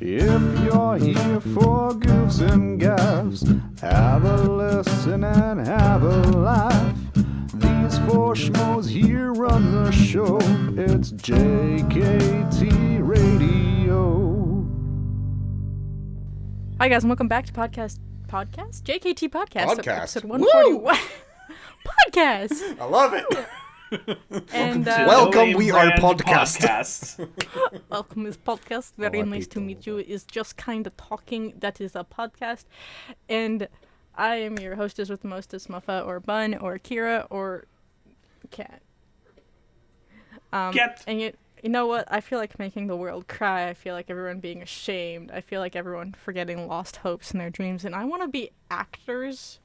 If you're here for goofs and gaffs, have a listen and have a laugh. These four schmoes here run the show. It's JKT Radio. Hi guys, and welcome back to podcast JKT podcast episode 141. Podcast. I love it. And Welcome, we are podcast. welcome is podcast. Very Hello, nice to people. meet you. Is just kind of talking. That is a podcast, and I am your hostess with the mostest, Muffa or Bun or Kira or Cat. Cat. And you know what? I feel like making the world cry. I feel like everyone being ashamed. I feel like everyone forgetting lost hopes in their dreams. And I want to be actors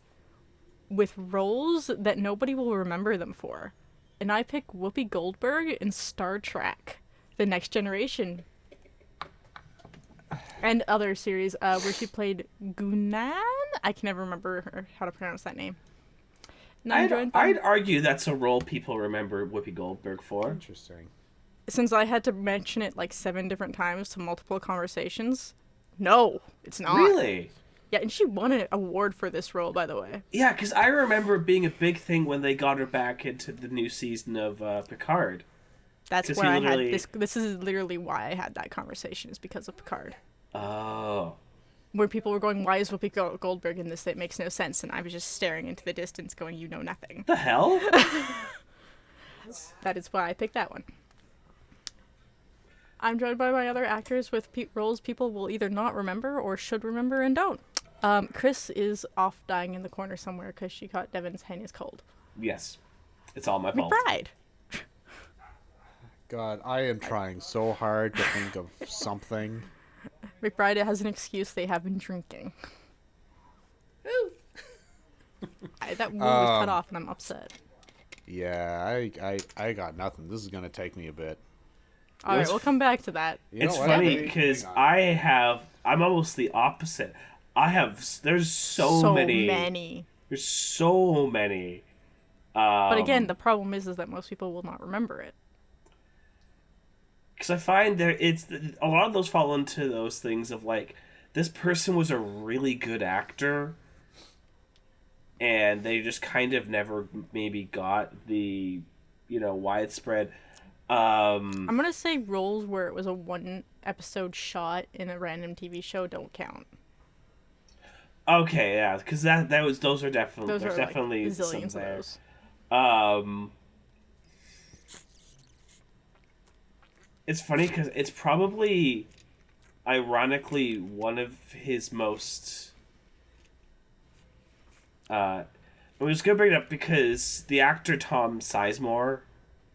with roles that nobody will remember them for. And I pick Whoopi Goldberg in Star Trek: The Next Generation. And other series where she played Gunan? I can never remember how to pronounce that name. And I enjoyed them. I'd argue that's a role people remember Whoopi Goldberg for. Interesting. Since I had to mention it like 7 different times to multiple conversations, no, it's not. Really? Yeah, and she won an award for this role, by the way. Yeah, because I remember it being a big thing when they got her back into the new season of Picard. That's 'Cause where he I had literally- this. This is literally why I had that conversation, is because of Picard. Oh. Where people were going, why is Whoopi Goldberg in this? That makes no sense. And I was just staring into the distance going, you know nothing. The hell? That is why I picked that one. I'm joined by my other actors with roles people will either not remember or should remember and don't. Chris is off dying in the corner somewhere because she caught Devin's henna's cold. Yes. It's all my fault. McBride. God, I am trying so hard to think of something. McBride has an excuse. They have been drinking. That word was cut off and I'm upset. Yeah, I got nothing. This is gonna take me a bit. Alright, It's- we'll come back to that. You know It's what? funny Hang because on. I'm almost the opposite. There's so many. There's so many. But again, the problem is that most people will not remember it. Because I find a lot of those fall into those things of like, this person was a really good actor, and they just kind of never maybe got the, widespread. I'm gonna say roles where it was a 1-episode shot in a random TV show don't count. Okay, yeah, because those are definitely Those there's are definitely like some zillions of there. those. It's funny because it's probably, ironically, one of his most. I'm just gonna bring it up because the actor Tom Sizemore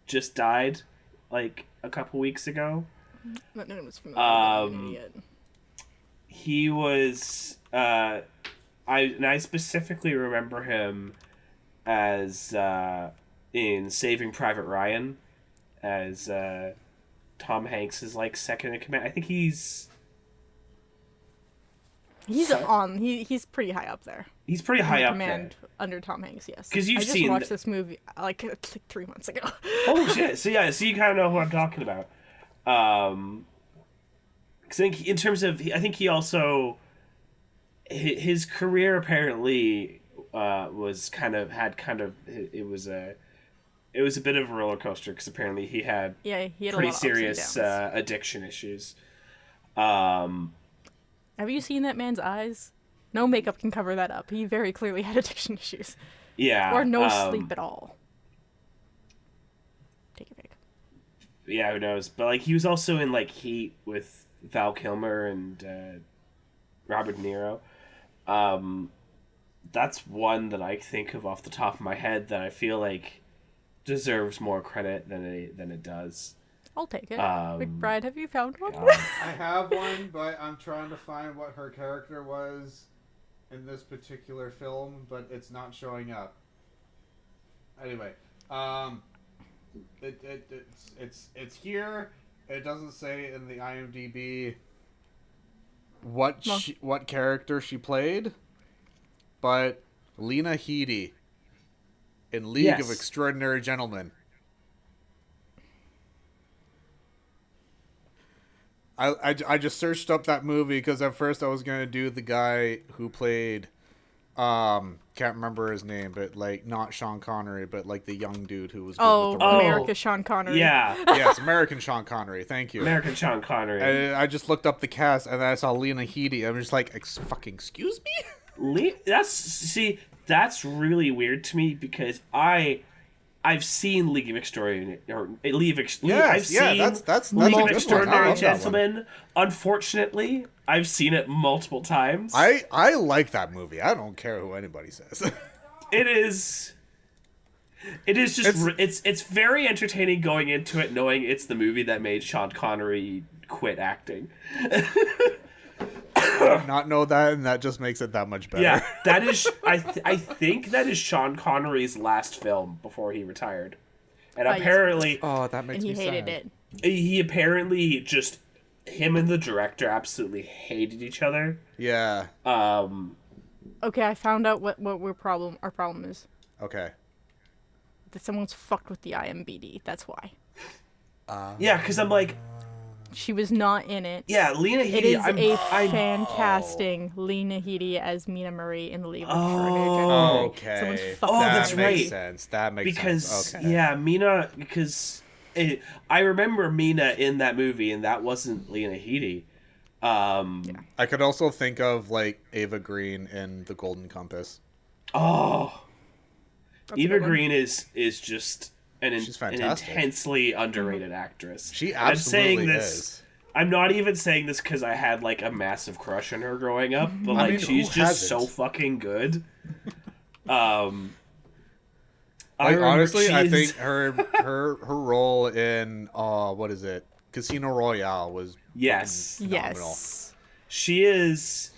just died, like a couple weeks ago. That name was familiar. But I'm an idiot. He was. I specifically remember him as in Saving Private Ryan, as Tom Hanks is like second in command. I think he's He's pretty high up there. He's pretty high up Command there. under Tom Hanks, yes. 'Cause you've I just seen watched this movie like 3 months ago. Oh shit! So you kind of know who I'm talking about. Because I think in terms of, I think he also, his career apparently was it was a bit of a roller coaster because apparently he had Yeah, he had pretty a lot of ups and serious downs. addiction issues. Have you seen that man's eyes? No makeup can cover that up. He very clearly had addiction issues. Yeah, Or no sleep at all. Take your pick. Yeah, who knows? But like he was also in like Heat with Val Kilmer and Robert De Niro. That's one that I think of off the top of my head that I feel like deserves more credit than it does. I'll take it. Um, McBride, have you found one? I have one, but I'm trying to find what her character was in this particular film, but it's not showing up. Anyway, it's here. It doesn't say in the IMDb what character she played, but Lena Headey in League of Yes. Extraordinary Gentlemen. I just searched up that movie because at first I was gonna do the guy who played, can't remember his name, but like not Sean Connery, but like the young dude who was good with the America Sean Connery. Yeah. Yes, American Sean Connery. Thank you. American Sean Connery. I just looked up the cast and then I saw Lena Headey. I'm just like, fucking excuse me. That's really weird to me because I've seen League of Extraordinary I've seen that's League of a good Extraordinary one. Gentlemen. Unfortunately, I've seen it multiple times. I like that movie. I don't care who anybody says. It is just it's very entertaining going into it knowing it's the movie that made Sean Connery quit acting. I did not know that, and that just makes it that much better. Yeah, that is. I think that is Sean Connery's last film before he retired, and apparently, that makes me sad. And he hated it. He apparently just him and the director absolutely hated each other. Yeah. Okay, I found out what our problem is. Okay. That someone's fucked with the IMBD. That's why. Yeah, because I'm like, she was not in it. yeah, Lena Headey. It is fan casting Lena Headey as Mina Murray in the League of Extraordinary Gentlemen. Okay. Someone's That fucking that's makes right. sense. That makes because sense. Okay. yeah, Mina. Because I remember Mina in that movie, and that wasn't Lena Headey. I could also think of like Ava Green in The Golden Compass. Oh, That's a Eva good one. Green is just an She's an fantastic. intensely underrated actress. She I'm saying absolutely this. is. I'm not even saying this because I had like a massive crush on her growing up, but like mean, she's who just hasn't? so fucking good. Like, remember honestly, I she's- think her role in what is it? Casino Royale was yes, phenomenal. Yes. she is.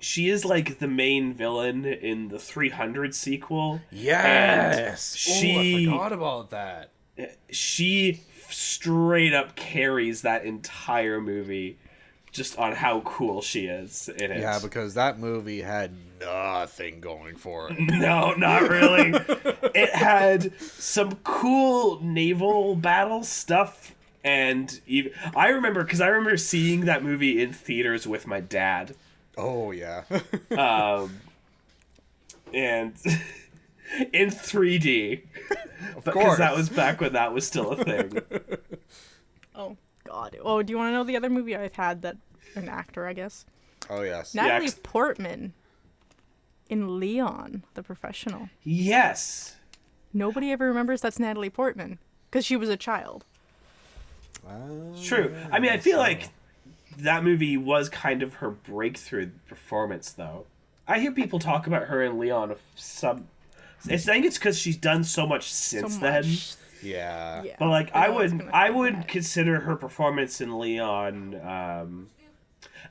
She is like the main villain in the 300 sequel. Yes. she- I forgot about that. She straight up carries that entire movie, just on how cool she is in it. Yeah, because that movie had nothing going for it. No, not really. It had some cool naval battle stuff, and even I remember seeing that movie in theaters with my dad, Oh yeah. and in 3D, Of because course. that was back when that was still a thing. Oh God. Oh, do you want to know the other movie I've had that an actor, I guess? Oh yes. Natalie ex- Portman in Leon, the Professional. Yes. Nobody ever remembers that's Natalie Portman because she was a child. It's true. I mean, I feel like that movie was kind of her breakthrough performance, though. I hear people talk about her in Leon. I think it's because she's done so much since So then. much. Yeah. Yeah. But like, No one's gonna I think would that. consider her performance in Leon.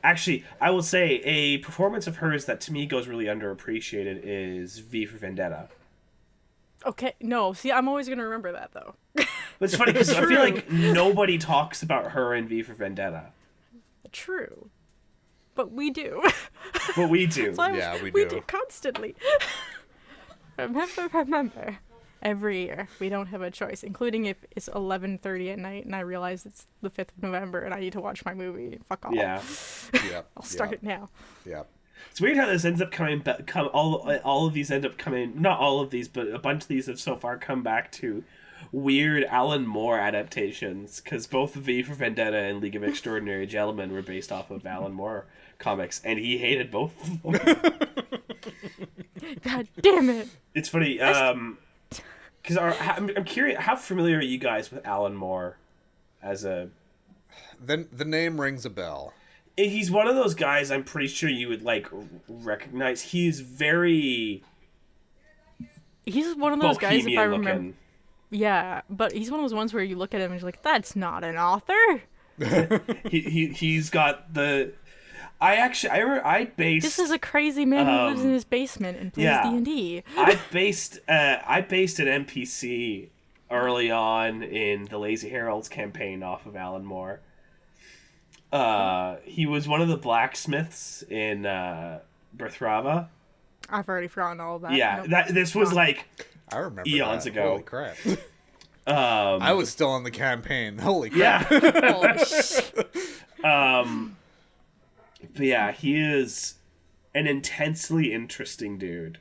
Actually, I will say a performance of hers that to me goes really underappreciated is V for Vendetta. Okay, no. See, I'm always gonna remember that though. But it's funny because I feel like nobody talks about her in V for Vendetta, True, but we do. but we do. So Yeah, we We do. do constantly. Remember. Every year, we don't have a choice, including if it's 11:30 at night and I realize it's the 5th of November and I need to watch my movie. Fuck off. Yeah. Yep. I'll start it now. Yep. It's weird how this ends up coming back. All of these end up coming. Not all of these, but a bunch of these have so far come back to weird Alan Moore adaptations. Because both V for Vendetta and League of Extraordinary Gentlemen were based off of Alan Moore comics, and he hated both of them. God damn it. It's funny. Because I'm curious, how familiar are you guys with Alan Moore as a? Then the name rings a bell. He's one of those guys I'm pretty sure you would like recognize. He's very He's one of those guys, if I bohemian remember. looking. Yeah, but he's one of those ones where you look at him and you're like, that's not an author. He's got the. I based. This is a crazy man who lives in his basement and plays yeah. D&D. I based an NPC early on in the Lazy Herald's campaign off of Alan Moore. He was one of the blacksmiths in Berthrava. I've already forgotten all of that. Yeah, Nope. this was like I remember eons that. ago. Holy crap. I was still on the campaign. Holy crap. Yeah. Holy shit. But yeah, he is an intensely interesting dude.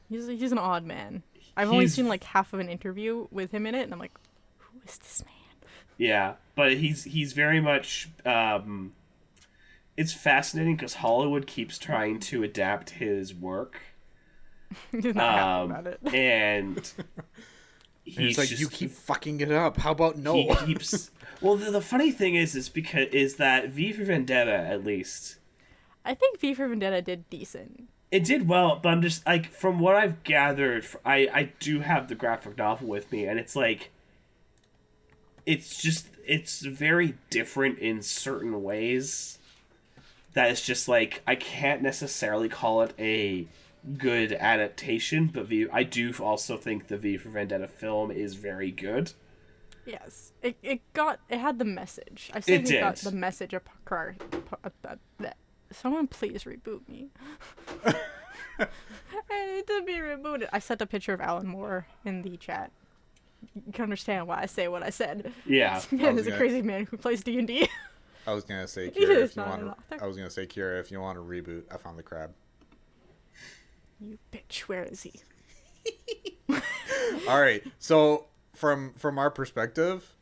He's an odd man. I've only He's- seen like half of an interview with him in it, and I'm like, who is this man? Yeah, but he's very much. It's fascinating because Hollywood keeps trying to adapt his work, He's not happy about it. and He's like, you keep fucking it up. How about no? He keeps. Well, the funny thing is that V for Vendetta, at least, I think V for Vendetta did decent. it did well, but I'm just like, from what I've gathered, I do have the graphic novel with me, and it's like, it's very different in certain ways. That it's just like, I can't necessarily call it a good adaptation, but I do also think the V for Vendetta film is very good. Yes, it had the message. I think It it got did. the message across. Someone please reboot me. I need to be rebooted. I sent a picture of Alan Moore in the chat. You can understand why I say what I said. Yeah. This man is a Okay. crazy man who plays D&D. I was gonna say, He Kira, is if you not want an to. author. I was gonna say, Kira, if you want to reboot, I found the crab. You bitch, where is he? All right. So from our perspective,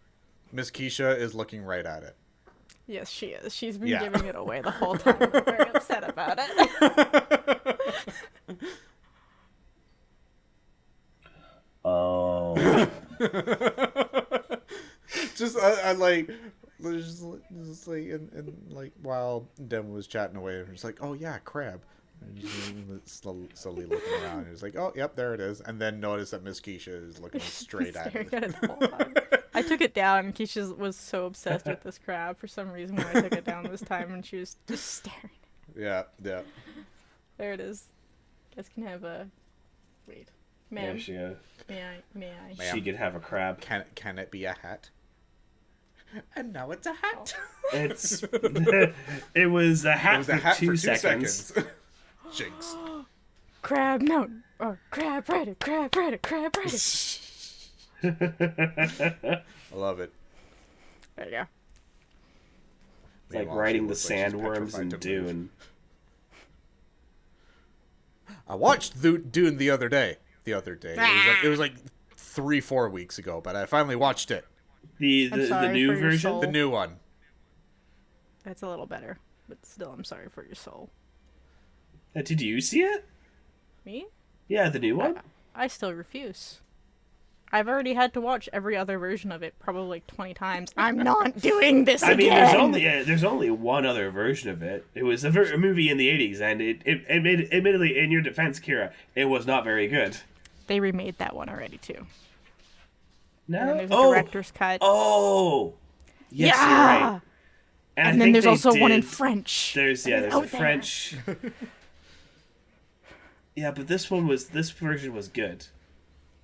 Miss Keisha is looking right at it. Yes, she is. She's been Yeah. giving it away the whole time. I'm very upset about it. Oh. Just I like. Just like and like while Dem was chatting away, and was like, "Oh yeah, crab." And just slowly looking around, and it's like, "Oh, yep, there it is." And then notice that Miss Keisha is looking straight at Staring it. at it the whole time. I took it down, and Keisha was so obsessed with this crab for some reason when I took it down this time, and she was just staring. Yeah, yeah. There it is. Guys can have a. Wait, ma'am. Yeah, May I? Ma'am. she could have a crab. Can it be a hat? And now it's a hat. It's it was a hat, It was a hat for 2 seconds. Jinx. Crab mountain or crab rider, crab rider, crab rider. I love it. There you go. It's like Meanwhile, riding she the looks like she's sandworms in petrified to move. Dune. I watched Dune the other day. It was like 3-4 weeks ago, but I finally watched it. I'm The sorry new for your version. soul. The new one. That's a little better, but still, I'm sorry for your soul. Did you see it? Me? Yeah, the new one. I still refuse. I've already had to watch every other version of it probably like 20 times. I'm not doing this I mean, again. there's only one other version of it. It was a movie in the 80s, and it made, admittedly, in your defense, Kira, it was not very good. They remade that one already too. No. And then there's a director's cut. Oh. Yes, yeah. you're right. And I then think there's they also one in did- French. There's out a there. French. Yeah, but this version was good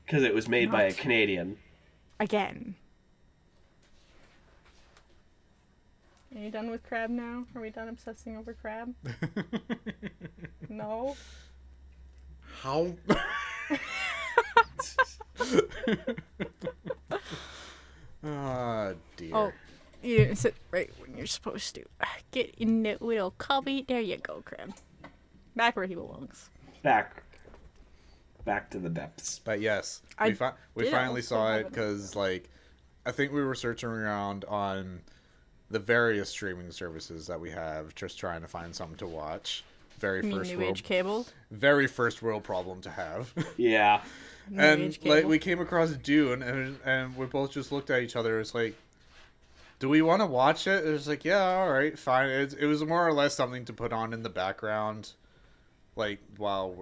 because it was made by a Not. Canadian. Again. Are you done with crab now? Are we done obsessing over crab? No? How? Oh dear. Oh, you didn't sit right when you're supposed to. Get in that little cubby. There you go, crab. Back where he belongs. Back to the depths. But yes, I we did finally also saw have it it. because like I think we were searching around on the various streaming services that we have, just trying to find something to watch. You mean New Age cable? Very first world problem to have. Yeah. New And Age like cable? we came across Dune, and we both just looked at each other. It's like, do we want to watch it? It was like, yeah, all right, fine. It was more or less something to put on in the background, like while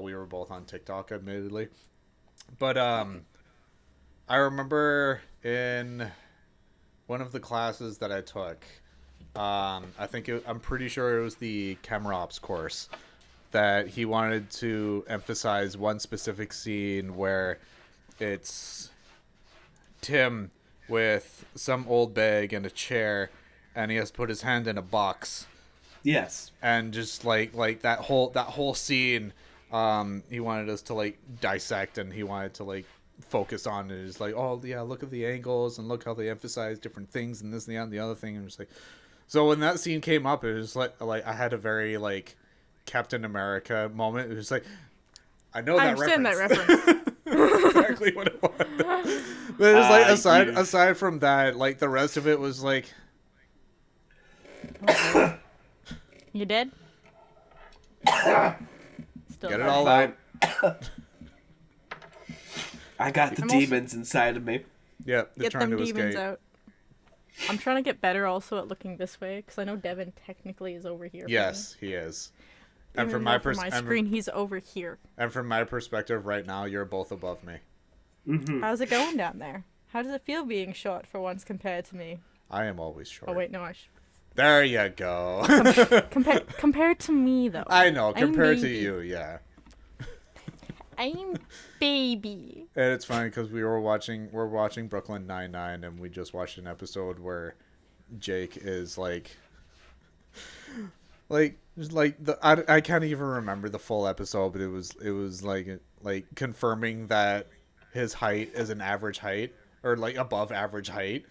we were both on TikTok, admittedly. But I remember in one of the classes that I took, I'm pretty sure it was the camera ops course, that he wanted to emphasize one specific scene where it's Tim with some old bag and a chair, and he has to put his hand in a box, Yes. and just like that whole scene, he wanted us to like dissect, and he wanted to like focus on it. It's like, oh yeah, look at the angles and look how they emphasize different things and this and that and the other thing. And just like, so when that scene came up, it was like I had a very like Captain America moment. It was like, I know that understand reference. that reference. Exactly what it was. But it was like aside from that, like the rest of it was like, You dead? Still get it alive. all out. I got the I'm also- demons inside of me. Yeah, they're Get trying them to demons escape. out. I'm trying to get better also at looking this way because I know Devin technically is over here. for me. Yes, he is. And Even from though my from my screen, he's over here. and from my perspective, right now, you're both above me. How's it going down there? How does it feel being short for once compared to me? I am always short. Oh wait, no, There you go. compared to me though. I know, compared to baby. you, yeah. I'm baby. And it's funny because we're watching Brooklyn Nine-Nine, and we just watched an episode where Jake is like I can't even remember the full episode, but it was like confirming that his height is an average height or like above average height.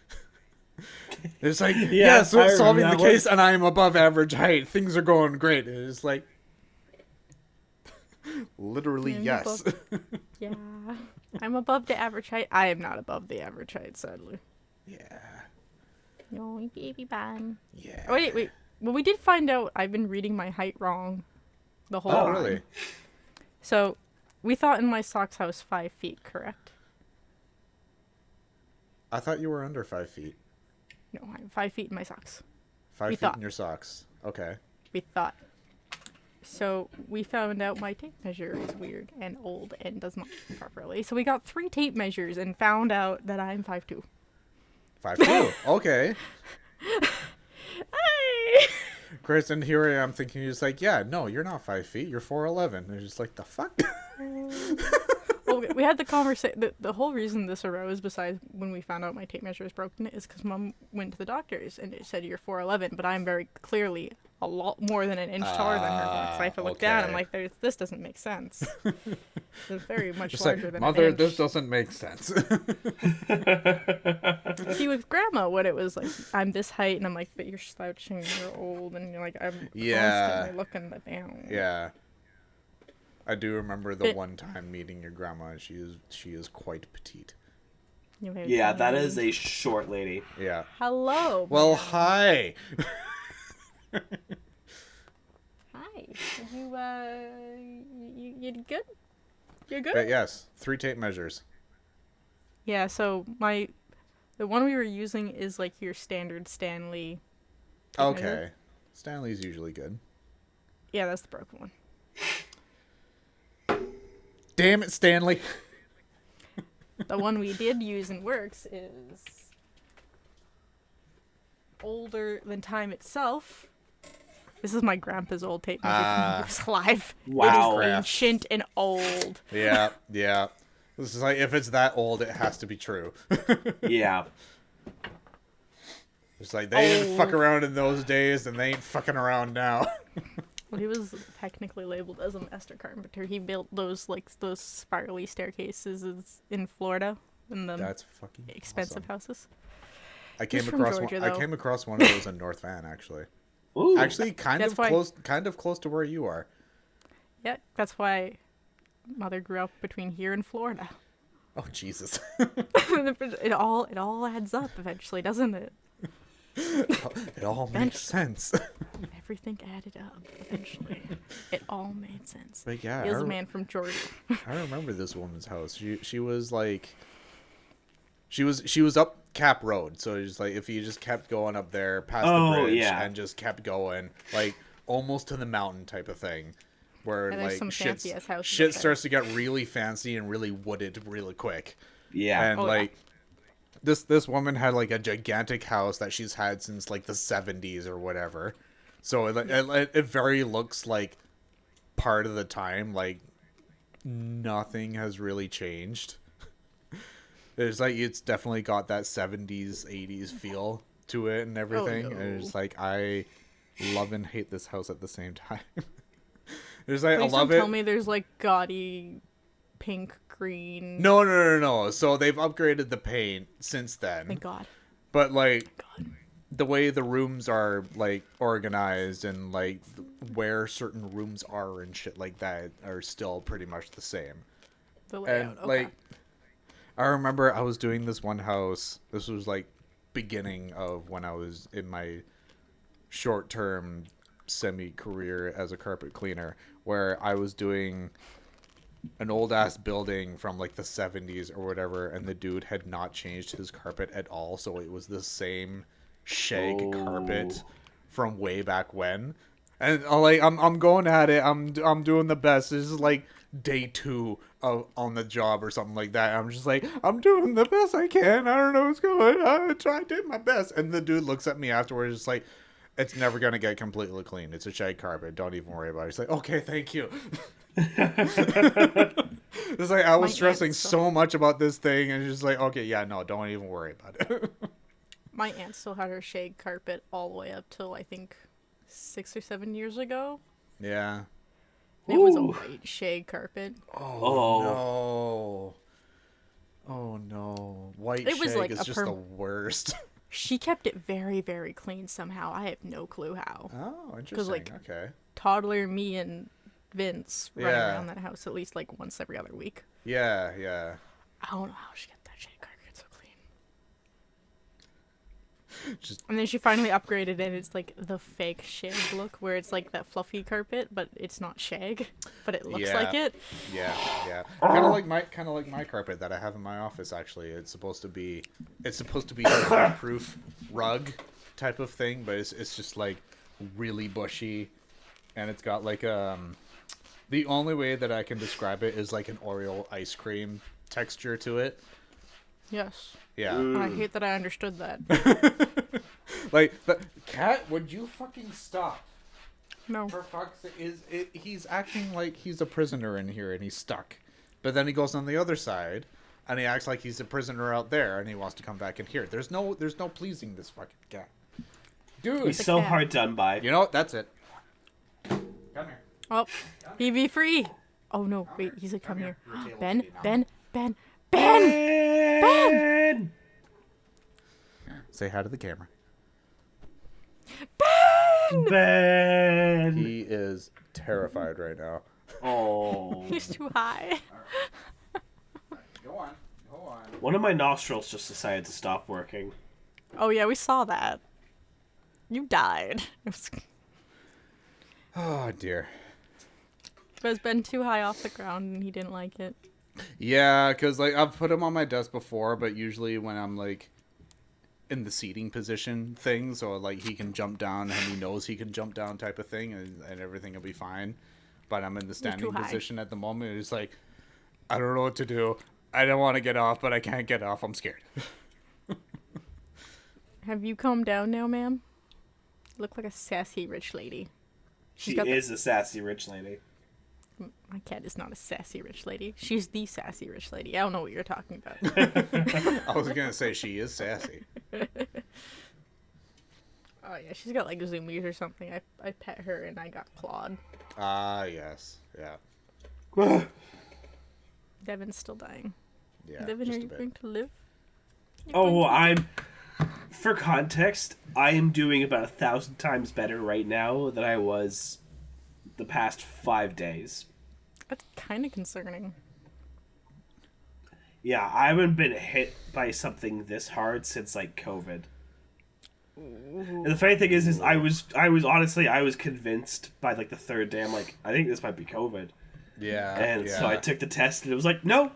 It's like yeah, so I solving the remember that case, and I'm above average height. Things are going great. And it's like literally I'm yes. Yeah. I'm above the average height. I am not above the average height, sadly. Yeah. No, baby ban. Yeah. Oh, wait. Well, we did find out I've been reading my height wrong the whole Oh, time. really? So, we thought in my socks I was 5 feet, correct? I thought you were under 5 feet. No, I'm 5 feet in my socks. 5 We feet thought. in your socks. Okay. We thought. So, we found out my tape measure is weird and old and does not fit properly. So, we got 3 tape measures and found out that I'm 5'2". 5'2". Okay. Hey! Chris, and here I am thinking, he's like, yeah, no, you're not 5 feet. You're 4'11". They're just like, the fuck? Well, we had the conversation. The whole reason this arose, besides when we found out my tape measure is broken, is because Mom went to the doctors and it said you're 4'11", but I'm very clearly a lot more than an inch taller than her. So I have to look down. I'm okay. like, this doesn't make sense. It's very much Just larger like, than Mother, an inch. this doesn't make sense. See, with Grandma, what it was like, I'm this height, and I'm like, but you're slouching, you're old, and you're like, I'm Yeah. constantly looking down. Yeah. I do remember the But- one time meeting your grandma, and she is quite petite. You may Yeah, be- that is a short lady. Yeah. Hello. Well, ma'am. hi. Hi. You good? You're good? But yes, 3 tape measures. Yeah, so the one we were using is like your standard Stanley. tape Okay. measure. Stanley's usually good. Yeah, that's the broken one. Damn it, Stanley. The one we did use and works is older than time itself. This is my grandpa's old tape measure from when he was alive. Wow. It is Crap. ancient and old. Yeah, yeah. This is like, if it's that old, it has to be true. Yeah. It's like, they didn't fuck Old. around in those days, and they ain't fucking around now. Well, he was technically labeled as a master carpenter. He built those spirally staircases in Florida in the That's fucking expensive awesome. houses. I came from across Georgia, I though. came across one of those in North Van, actually. Ooh. Actually, kind That's of why- close to where you are. Yeah, that's why Mother grew up between here and Florida. Oh Jesus! it all adds up eventually, doesn't it? It all makes sense. Everything added up eventually. It all made sense. But yeah, He was I a re- man from Georgia. I remember this woman's house. She was like, she was up Cap Road, so it's like if you just kept going up there past Oh, the bridge yeah. and just kept going, like almost to the mountain type of thing, where And there's like some fancy-ass houses shit up there. starts to get really fancy and really wooded really quick. Yeah. And Oh, yeah. like this woman had like a gigantic house that she's had since like the 70s or whatever. So it very looks like part of the time like nothing has really changed. There's like it's definitely got that 70s 80s feel to it and everything. no. And it's like I love and hate this house at the same time. There's like Please I love don't it. tell me there's like gaudy pink, green. No. So they've upgraded the paint since then. Thank God. But like God. the way the rooms are like organized and like where certain rooms are and shit like that are still pretty much the same. The layout. And Okay. like I remember I was doing this one house. This was like beginning of when I was in my short-term semi-career as a carpet cleaner, where I was doing an old-ass building from like the 70s or whatever, and the dude had not changed his carpet at all, so it was the same shag carpet from way back when. And like I'm going at it. I'm doing the best. This is like day 2 of on the job or something like that. I'm just like, I'm doing the best I can. I don't know what's going on. I did my best. And the dude looks at me afterwards, just like, it's never gonna get completely clean. It's a shag carpet. Don't even worry about it. He's like, okay, thank you. It's like I was stressing so much about this thing, and just like, okay, yeah, no, don't even worry about it. My aunt still had her shag carpet all the way up till I think 6 or 7 years ago. Yeah. It was a white shag carpet. Oh no. Oh no. White It was shag like is a just the worst. She kept it very, very clean somehow. I have no clue how. Oh, interesting. like, Okay. Toddler, me, and Vince running Yeah. around that house at least like once every other week. Yeah, yeah. I don't know how she got that shag carpet so clean. Just And then she finally upgraded it. It's like the fake shag look, where it's like that fluffy carpet, but it's not shag, but it looks like it. yeah, yeah. Kind of like my carpet that I have in my office. Actually, it's supposed to be a proof rug type of thing, but it's just like really bushy, and it's got like the only way that I can describe it is like an Oreo ice cream texture to it. Yes. Yeah. And I hate that I understood that. Like, the cat, would you fucking stop? No. For fuck's sake, he's acting like he's a prisoner in here and he's stuck. But then he goes on the other side and he acts like he's a prisoner out there and he wants to come back in here. There's no pleasing this fucking cat. Dude, He's so hard done by. you know what? That's it. Come here. Oh, be free. Oh no, wait, he's like, come here. Your table Ben, today now. Ben, Ben, Ben! Ben! Say hi to the camera. Ben! He is terrified right now. Oh. He's too high. Go on. One of my nostrils just decided to stop working. Oh yeah, we saw that. You died. Oh, dear. It was Ben too high off the ground and he didn't like it. Yeah, because like I've put him on my desk before, but usually when I'm like in the seating position thing, so like he can jump down and he knows he can jump down type of thing, and everything will be fine. But I'm in the standing high. position at the moment. It's like, I don't know what to do. I don't want to get off, but I can't get off. I'm scared. Have you calmed down now, ma'am? You look like a sassy rich lady. She got is a sassy rich lady. My cat is not a sassy rich lady. She's the sassy rich lady. I don't know what you're talking about. I was gonna say she is sassy. Oh yeah, she's got like zoomies or something. I pet her and I got clawed. Ah, yes, yeah, Devin's still dying. yeah. Devin, just are a you bit. going to live? Oh, for context, I am doing about 1,000 times better right now than I was the past 5 days. That's kind of concerning. Yeah, I haven't been hit by something this hard since like COVID. And the funny thing is I was honestly convinced by like the third day. I'm like, I think this might be COVID. Yeah, And yeah. so I took the test and it was like, no,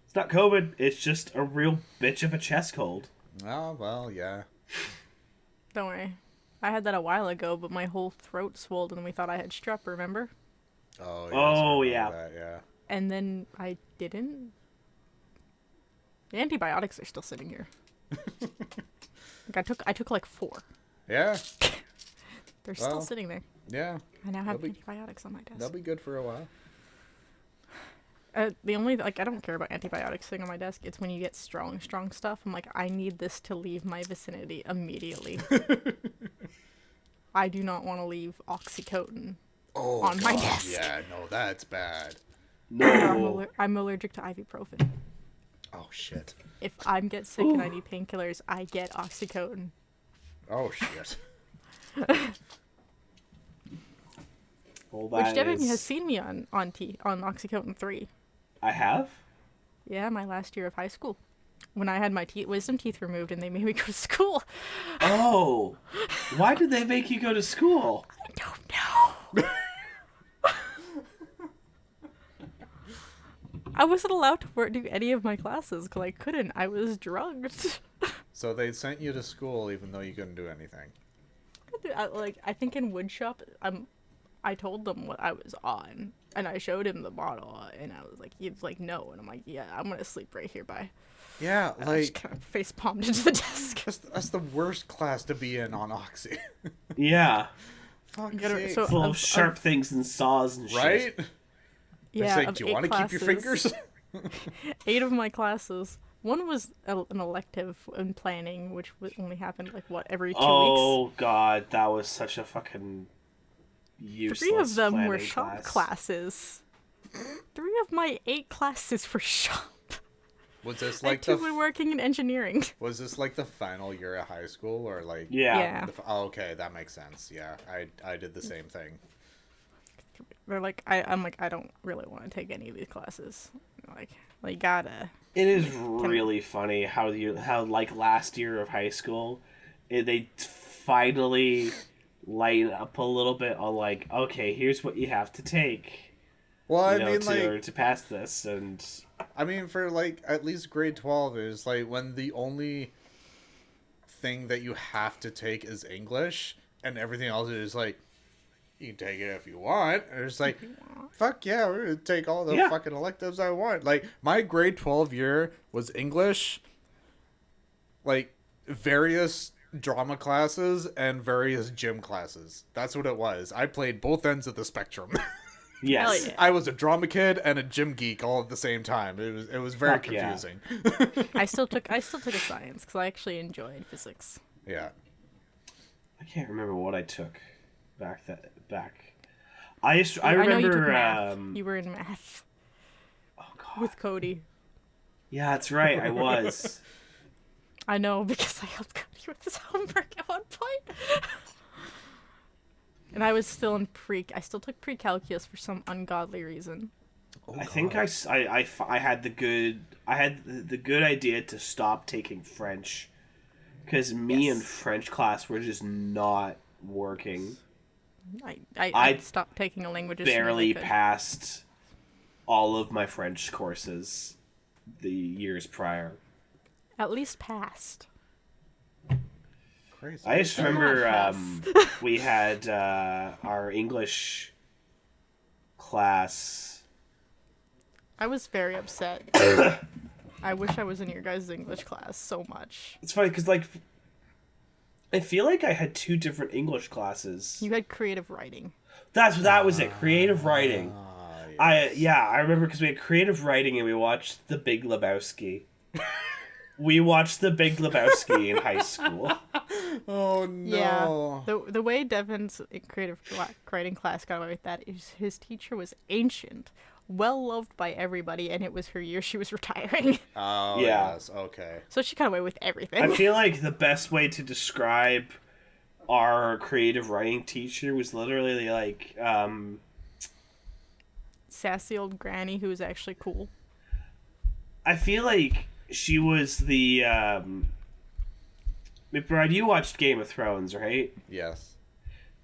it's not COVID. It's just a real bitch of a chest cold. Oh well, yeah. Don't worry. I had that a while ago, but my whole throat swelled and we thought I had strep, remember? Oh, yes, Oh, I remember yeah. that, yeah. And then I didn't. The antibiotics are still sitting here. Like I took like 4. Yeah, They're still Well, sitting there. yeah. I now have They'll be- antibiotics on my desk. That'll be good for a while. The only I don't care about antibiotics sitting on my desk. It's when you get strong stuff. I'm like, I need this to leave my vicinity immediately. I do not want to leave oxycodone Oh, on my God, desk. yeah, no, that's bad. No. I'm allergic to ibuprofen. Oh shit. If I get sick and I need painkillers, I get oxycodone. Oh shit. Well, Which Devin has seen me on oxycodone 3. I have? Yeah, my last year of high school. When I had my wisdom teeth removed and they made me go to school. Oh. Why did they make you go to school? I don't know. I wasn't allowed to do any of my classes because I couldn't. I was drugged. So they sent you to school even though you couldn't do anything. I think in woodshop, I told them what I was on, and I showed him the bottle, and I was like, he's like, no, and I'm like, yeah, I'm gonna sleep right here by. Yeah, I just kind of face palmed into the desk. That's the worst class to be in on Oxy. Yeah. Fuck So Full of sharp things and saws and shit. right? Yeah, It's like, do you want to keep your fingers? 8 of my classes. One was an elective in planning, which only happened every 2 weeks. Oh god, that was such a fucking useless 3 of them were planning shop class. classes. 3 of my 8 classes were shop. Was this I like had 2 were working in engineering. Was this like the final year of high school or like? Yeah. Oh, okay, that makes sense. Yeah, I did the same thing. They're like, I'm like, I don't really want to take any of these classes. Like you gotta. It is really funny how last year of high school, they finally lighten up a little bit on like, okay, here's what you have to take. Well, I mean, in order to pass this, and I mean, for like at least grade 12 is like when the only thing that you have to take is English, and everything else is like, you can take it if you want. And it's like, fuck yeah, we're gonna take all the fucking electives I want. Like, my grade 12 year was English, like, various drama classes and various gym classes. That's what it was. I played both ends of the spectrum. yes. Hell yeah. I was a drama kid and a gym geek all at the same time. It was very Fuck yeah. confusing. I still took a science because I actually enjoyed physics. Yeah. I can't remember what I took back. I remember. I know you took math. You were in math. Oh god. With Cody. Yeah, that's right. I was. I know because I helped Cody with his homework at one point. And I was still in I still took pre-calculus for some ungodly reason. Oh, I think I had the good idea to stop taking French because me and French class were just not working. I stopped taking a language as soon as I barely could. passed all of my French courses the years prior. At least passed. Crazy. I just remember we had our English class. I was very upset. I wish I was in your guys' English class so much. It's funny because I feel like I had 2 different English classes. You had creative writing. That was it. Creative writing. Yes. I remember because we had creative writing and we watched The Big Lebowski. We watched The Big Lebowski in high school. Oh no. Yeah. The way Devin's creative writing class got away with that is his teacher was ancient, well loved by everybody, and it was her year she was retiring. Oh Yeah. yes. Okay. So she got away with everything. I feel like the best way to describe our creative writing teacher was literally like, Sassy old granny who was actually cool. I feel like she was the, Brad, you watched Game of Thrones, right? Yes.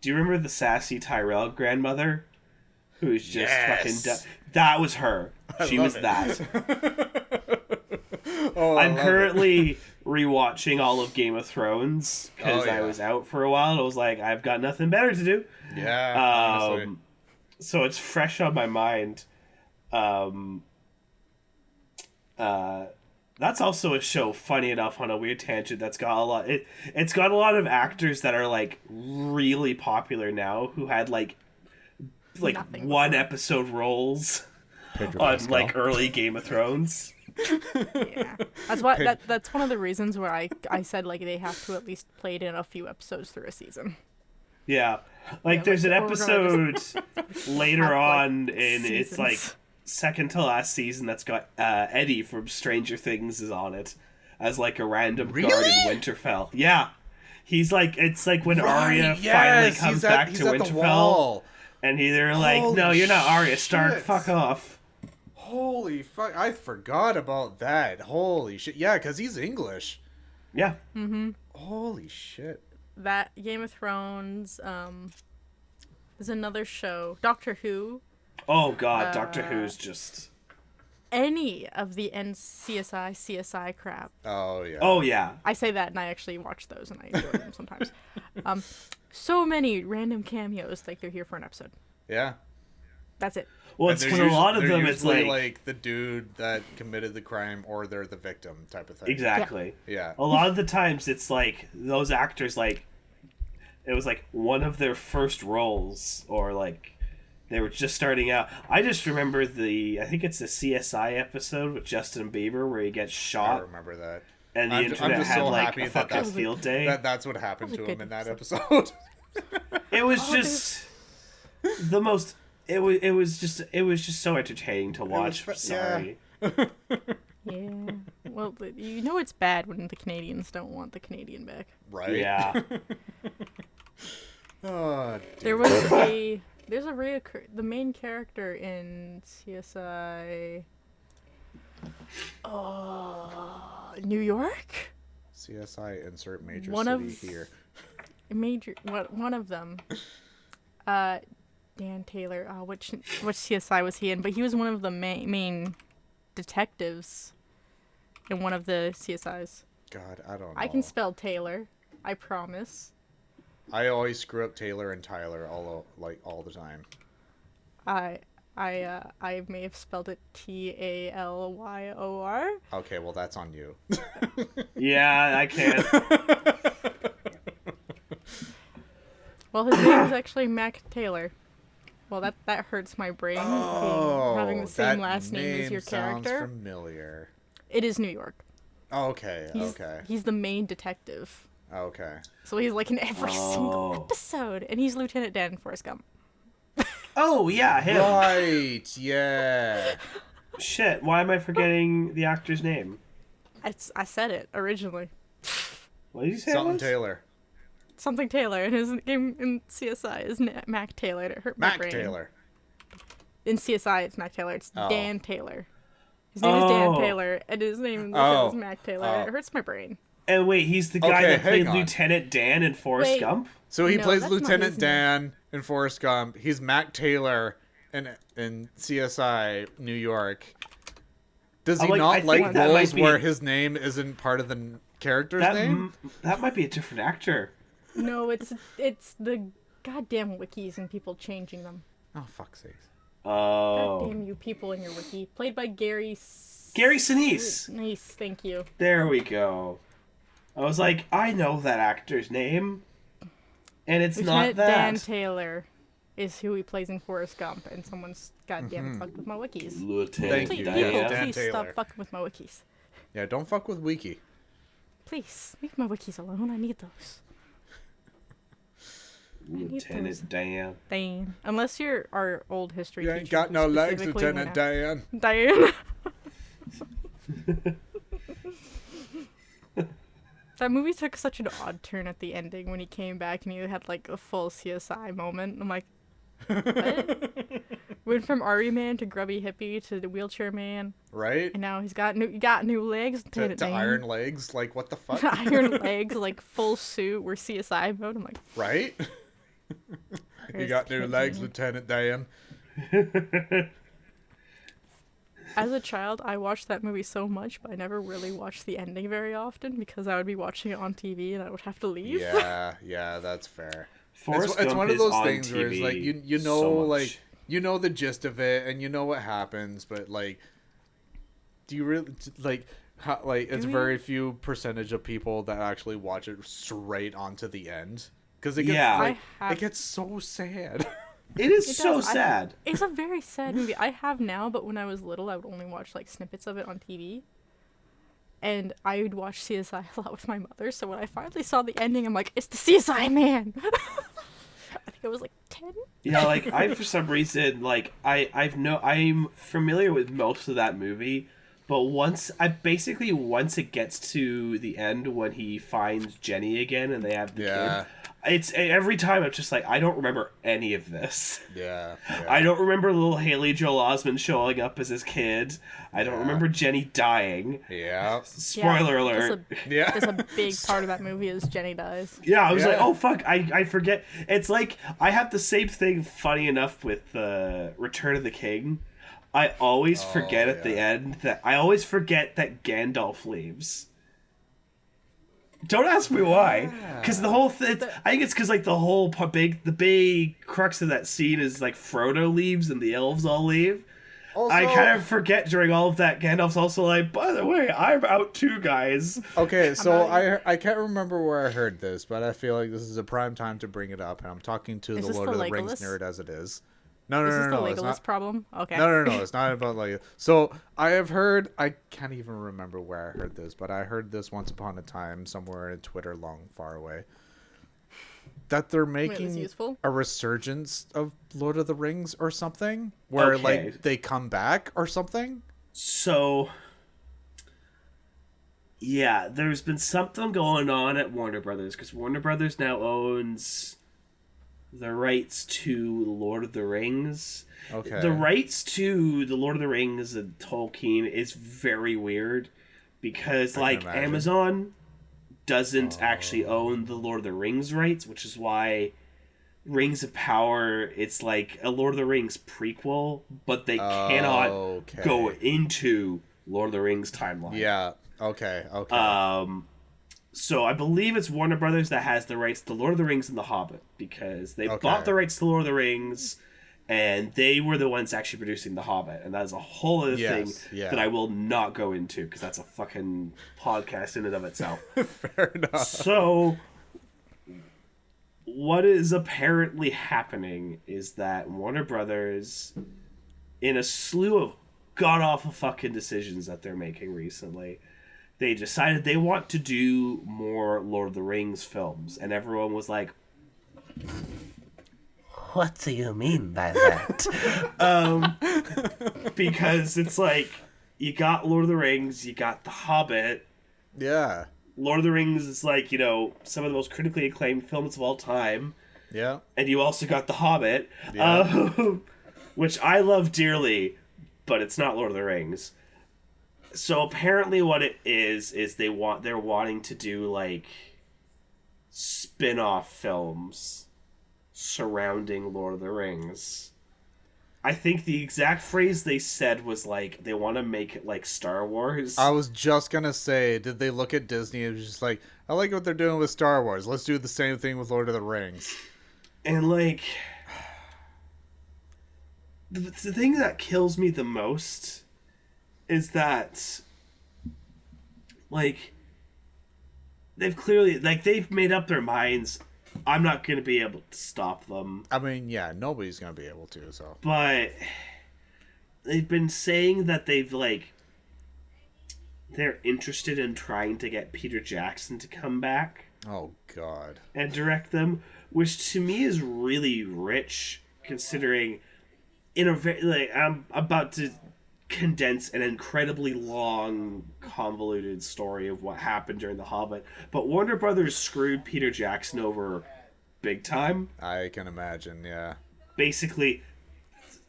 Do you remember the sassy Tyrell grandmother? Who's just Yes. fucking... That was her. She was it. that. Oh, I'm currently rewatching all of Game of Thrones because Oh, yeah. I was out for a while and I was like, I've got nothing better to do. Yeah. Honestly. So it's fresh on my mind. That's also a show, funny enough, on a weird tangent, that's got a lot... It's got a lot of actors that are, like, really popular now who had, like Nothing one episode roles Pedro on, Pascal. like, early Game of Thrones. Yeah. That's why that's one of the reasons where I said like they have to at least play it in a few episodes through a season. Yeah. Like, Yeah, there's like, an or we're gonna episode later have, like, on, and it's, like, seasons. second to last season that's got Eddie from Stranger Things is on it as like a random guard in Winterfell. Yeah. He's like, it's like when Arya finally comes back to Winterfell. And they're like, Holy no, you're not Arya Stark, shit. fuck off. Holy fuck, I forgot about that. Holy shit. Yeah, because he's English. Yeah. Mm-hmm. Holy shit. That Game of Thrones, there's another show, Doctor Who. Oh god, Doctor Who's just... Any of the CSI crap. Oh, yeah. Oh, yeah. I say that and I actually watch those and I enjoy them sometimes. So many random cameos, like they're here for an episode. Yeah. That's it. Well, And it's they're because a lot of they're them, it's usually, like... the dude that committed the crime or they're the victim type of thing. Exactly. Yeah. A lot of the times, it's like, those actors, like... It was like one of their first roles, or like... They were just starting out. I just remember I think it's a CSI episode with Justin Bieber where he gets I shot. remember that. And the I'm internet just had so like happy a fucking that's field day. That's what happened That to was a him good in that episode. episode. It was just the most. It was just so entertaining to watch. Sorry. Yeah. Well, you know it's bad when the Canadians don't want the Canadian back. Right? Yeah. Oh, There's the main character in CSI. New York? CSI insert major One city of- here. One of them. Dan Taylor. Which CSI was he in? But he was one of the main detectives in one of the CSIs. God, I don't know. I can spell Taylor. I promise. I always screw up Taylor and Tyler all the time. I may have spelled it Talyor. Okay, well that's on you. Yeah, I can't. Well, his name is actually Mac Taylor. Well, that hurts my brain. Having the same that last name as your sounds character. familiar. It is New York. Okay, okay, He's the main detective. okay. So he's like in every single episode, and he's Lieutenant Dan in Forrest Gump. Oh yeah, him. Right, yeah. Shit, why am I forgetting the actor's name? I said it originally. What did you say? Something it was? Taylor. Something Taylor, and his name in CSI is Mac Taylor. And it hurt my Mac brain. Taylor. In CSI, it's Mac Taylor. It's Oh. Dan Taylor. His name is Dan Oh. Taylor, and his name in the show is Mac Taylor. Oh. It hurts my brain. And wait, he's the guy Okay, that played hang on. Lieutenant Dan in Forrest Wait. Gump? So he No, plays that's not Lieutenant his name. Dan in Forrest Gump. He's Mac Taylor in CSI New York. Does he I not think like that might roles be- where his name isn't part of the character's name? That might be a different actor. No, it's the goddamn wikis and people changing them. Oh, fuck's sake. Oh. Goddamn you people in your wiki. Played by Gary Sinise. Nice, thank you. There we go. I was like, I know that actor's name. And it's Lieutenant not that. Dan Taylor is who he plays in Forrest Gump, and someone's goddamn fucked with my wikis. Lieutenant Thank you, Please, Dan. people, Dan please Taylor. stop fucking with my wikis. Yeah, don't fuck with Wiki. Please, leave my wikis alone. I need those. Lieutenant Dan. Diane. Unless you're our old history You teacher. ain't got who no legs, specifically Lieutenant went Dan. Diane. That movie took such an odd turn at the ending when he came back and he had like a full CSI moment. I'm like, what? Went from Army Man to grubby hippie to the wheelchair man, Right? and now he's got new legs. To Lieutenant Dan. Iron Legs? Like, what the fuck? Iron legs, like full suit. We're CSI mode. I'm like, Right? You got new legs, Lieutenant Dan. as a child, I watched that movie so much, but I never really watched the ending very often because I would be watching it on TV and I would have to leave. Yeah, that's fair. Forrest It's Gump one of is those on things where it's TV like you know so much. like you know the gist of it and you know what happens, but like, do you really like? How, like it's we? very few percentage of people that actually watch it straight onto the end because it gets Yeah. like, I have- it gets so sad. It is It so does. sad. It's a very sad movie. I have now, but when I was little, I would only watch like snippets of it on TV. And I would watch CSI a lot with my mother, so when I finally saw the ending, I'm like, it's the CSI man! I think I was like 10? Yeah, like I for some reason like I'm familiar with most of that movie, but once it gets to the end when he finds Jenny again and they have the Yeah. kid, it's every time I'm just like I don't remember any of this. Yeah. I don't remember little Haley Joel Osment showing up as his kid. I don't remember Jenny dying. Yeah. Spoiler alert. Yeah. There's a big part of that movie is Jenny dies. Yeah, I was like, Yeah. oh fuck, I forget. It's like I have the same thing. Funny enough with Return of the King, I always forget at the end that Gandalf leaves. Don't ask me why, because the whole thing. I think it's because like the big crux of that scene is like Frodo leaves and the elves all leave. Also, I kind of forget during all of that Gandalf's also like, by the way, I'm out too, guys. Okay, so I can't remember where I heard this, but I feel like this is a prime time to bring it up, and I'm talking to Is the this Lord the of the Rings Legolas? nerd as it is. No, Is this the it's Legolas not. problem? Okay. No, it's not about like. So I have heard. I can't even remember where I heard this, but I heard this once upon a time somewhere in Twitter, long far away. That they're making useful? a resurgence of Lord of the Rings or something, where Okay. like they come back or something. So, yeah, there's been something going on at Warner Brothers because Warner Brothers now owns the rights to Lord of the Rings. Okay. The rights to the Lord of the Rings and Tolkien is very weird because, like, imagine. Amazon doesn't actually own the Lord of the Rings rights, which is why Rings of Power, it's like a Lord of the Rings prequel, but they cannot Okay. go into Lord of the Rings timeline. Yeah. Okay. So I believe it's Warner Brothers that has the rights to Lord of the Rings and The Hobbit because they Okay. bought the rights to Lord of the Rings and they were the ones actually producing The Hobbit. And that is a whole other thing yeah. that I will not go into because that's a fucking podcast in and of itself. Fair enough. So what is apparently happening is that Warner Brothers, in a slew of god-awful fucking decisions that they're making recently, they decided they want to do more Lord of the Rings films. And everyone was like, what do you mean by that? Because it's like, you got Lord of the Rings, you got The Hobbit. Yeah. Lord of the Rings is like, some of the most critically acclaimed films of all time. Yeah. And you also got The Hobbit, Yeah. which I love dearly, but it's not Lord of the Rings. So apparently what it is they're wanting to do like spin-off films surrounding Lord of the Rings. I think the exact phrase they said was like they want to make it like Star Wars. I was just gonna say, did they look at Disney and was just like, I like what they're doing with Star Wars. Let's do the same thing with Lord of the Rings. And like the thing that kills me the most is that like they've made up their minds. I'm not going to be able to stop them. I mean, yeah, nobody's gonna be able to, so. But they've been saying that they're interested in trying to get Peter Jackson to come back Oh, God. and direct them, which to me is really rich considering I'm about to condense an incredibly long, convoluted story of what happened during The Hobbit, but Warner Brothers screwed Peter Jackson over big time. I can imagine, yeah. Basically,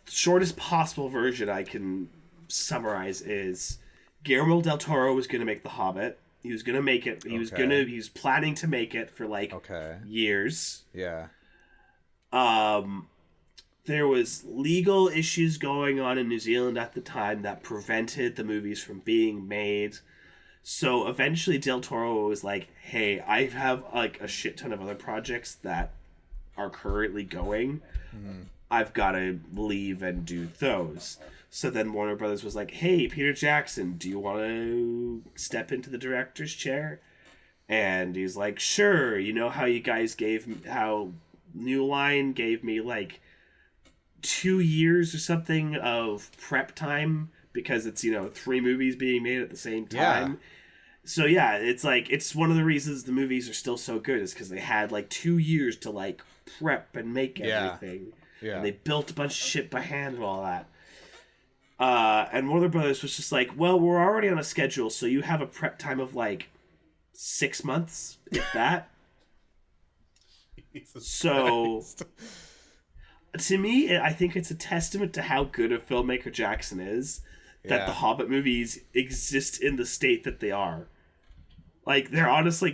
shortest possible version I can summarize is Guillermo del Toro was going to make The Hobbit. He was going to make it. He was planning to make it for years. Yeah. There was legal issues going on in New Zealand at the time that prevented the movies from being made. So eventually Del Toro was like, hey, I have like a shit ton of other projects that are currently going. Mm-hmm. I've got to leave and do those. So then Warner Brothers was like, hey, Peter Jackson, do you want to step into the director's chair? And he's like, sure. You know how you guys how New Line gave me like 2 years or something of prep time because it's 3 movies being made at the same time. So yeah, it's like it's one of the reasons the movies are still so good is because they had like 2 years to like prep and make everything. Yeah. And they built a bunch of shit by hand and all that. And Warner Brothers was just like, well, we're already on a schedule, so you have a prep time of like 6 months, if that. So, to me, I think it's a testament to how good a filmmaker Jackson is that the Hobbit movies exist in the state that they are. Like, they're honestly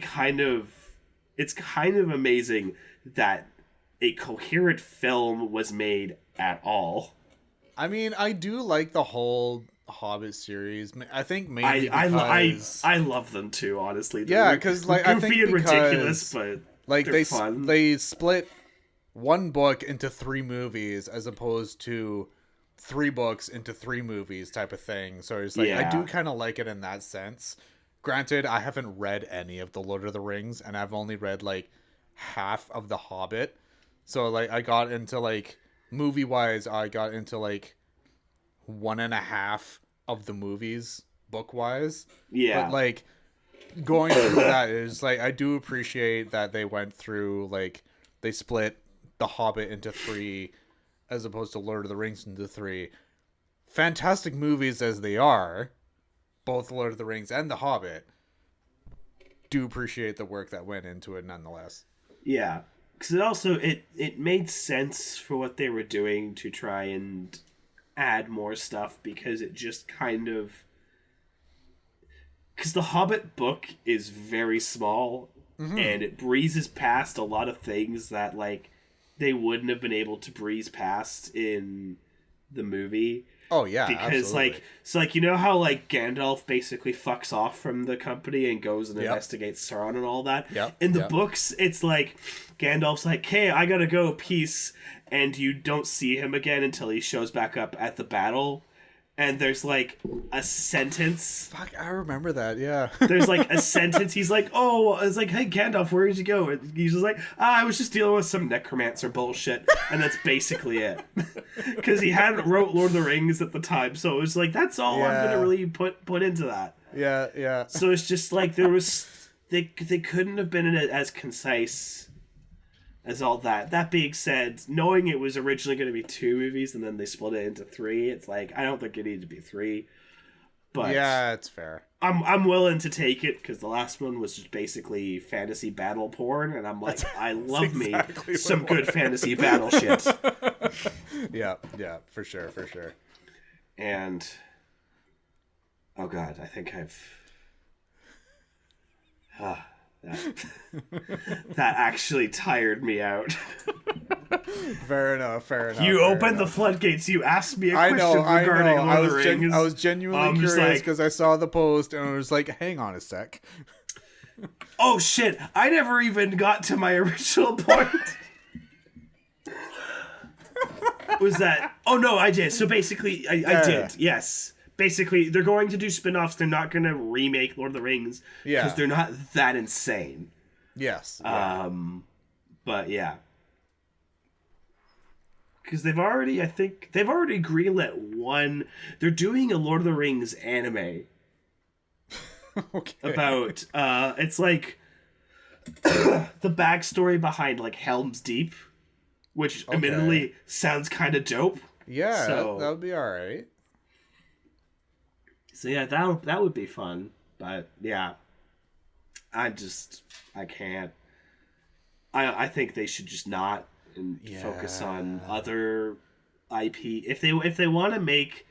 it's kind of amazing that a coherent film was made at all. I mean, I do like the whole Hobbit series. I think maybe because I love them too, honestly. Yeah, because like I think goofy and ridiculous, but like they're fun. they split one book into 3 movies as opposed to 3 books into 3 movies type of thing. So it's like I do kind of like it in that sense. Granted, I haven't read any of the Lord of the Rings, and I've only read like half of the Hobbit. So like I got into like movie wise, I got into like 1.5 of the movies book wise. Yeah, but like going through that is like I do appreciate that they went through like they split the Hobbit into 3 as opposed to Lord of the Rings into 3. Fantastic movies as they are, both Lord of the Rings and the Hobbit. Do appreciate the work that went into it nonetheless. Yeah, because it also it made sense for what they were doing to try and add more stuff, because it just kind of, because the Hobbit book is very small, and it breezes past a lot of things that like they wouldn't have been able to breeze past in the movie. Oh yeah, because absolutely. like so like you know how like Gandalf basically fucks off from the company and goes and investigates Sauron and all that. In the books, it's like Gandalf's like, "Hey, I gotta go, peace," and you don't see him again until he shows back up at the battle. And there's like a sentence. Fuck, I remember that. Yeah. There's like a sentence. He's like, "Oh," it's like, "Hey, Gandalf, where did you go?" And he's just like, "I was just dealing with some necromancer bullshit," and that's basically it. Because he hadn't wrote Lord of the Rings at the time, so it was like, that's all I'm gonna really put into that. Yeah, yeah. So it's just like there was they couldn't have been as concise as all that. That being said, knowing it was originally going to be 2 movies and then they split it into 3, it's like I don't think it needed to be 3. But yeah, it's fair. I'm willing to take it because the last one was just basically fantasy battle porn, and I'm like, I love exactly me some good fantasy battle shit. Yeah, for sure. And oh god, I think I've that actually tired me out. Fair enough. You opened the floodgates. You asked me a question regarding Lord of the Rings. I was genuinely curious because I saw the post and I was like, hang on a sec. Oh shit, I never even got to my original point. Was that... Oh no, I did. So basically, I did, yes. Basically, they're going to do spin-offs. They're not going to remake Lord of the Rings. Because they're not that insane. Yes. But yeah. Because they've already greenlit one... They're doing a Lord of the Rings anime. Okay. About, it's like... the backstory behind, like, Helm's Deep. Which, admittedly, sounds kind of dope. Yeah, so, that would be alright. So yeah, that would be fun, but yeah, I can't. I think they should just not and focus on other IP. If they want to make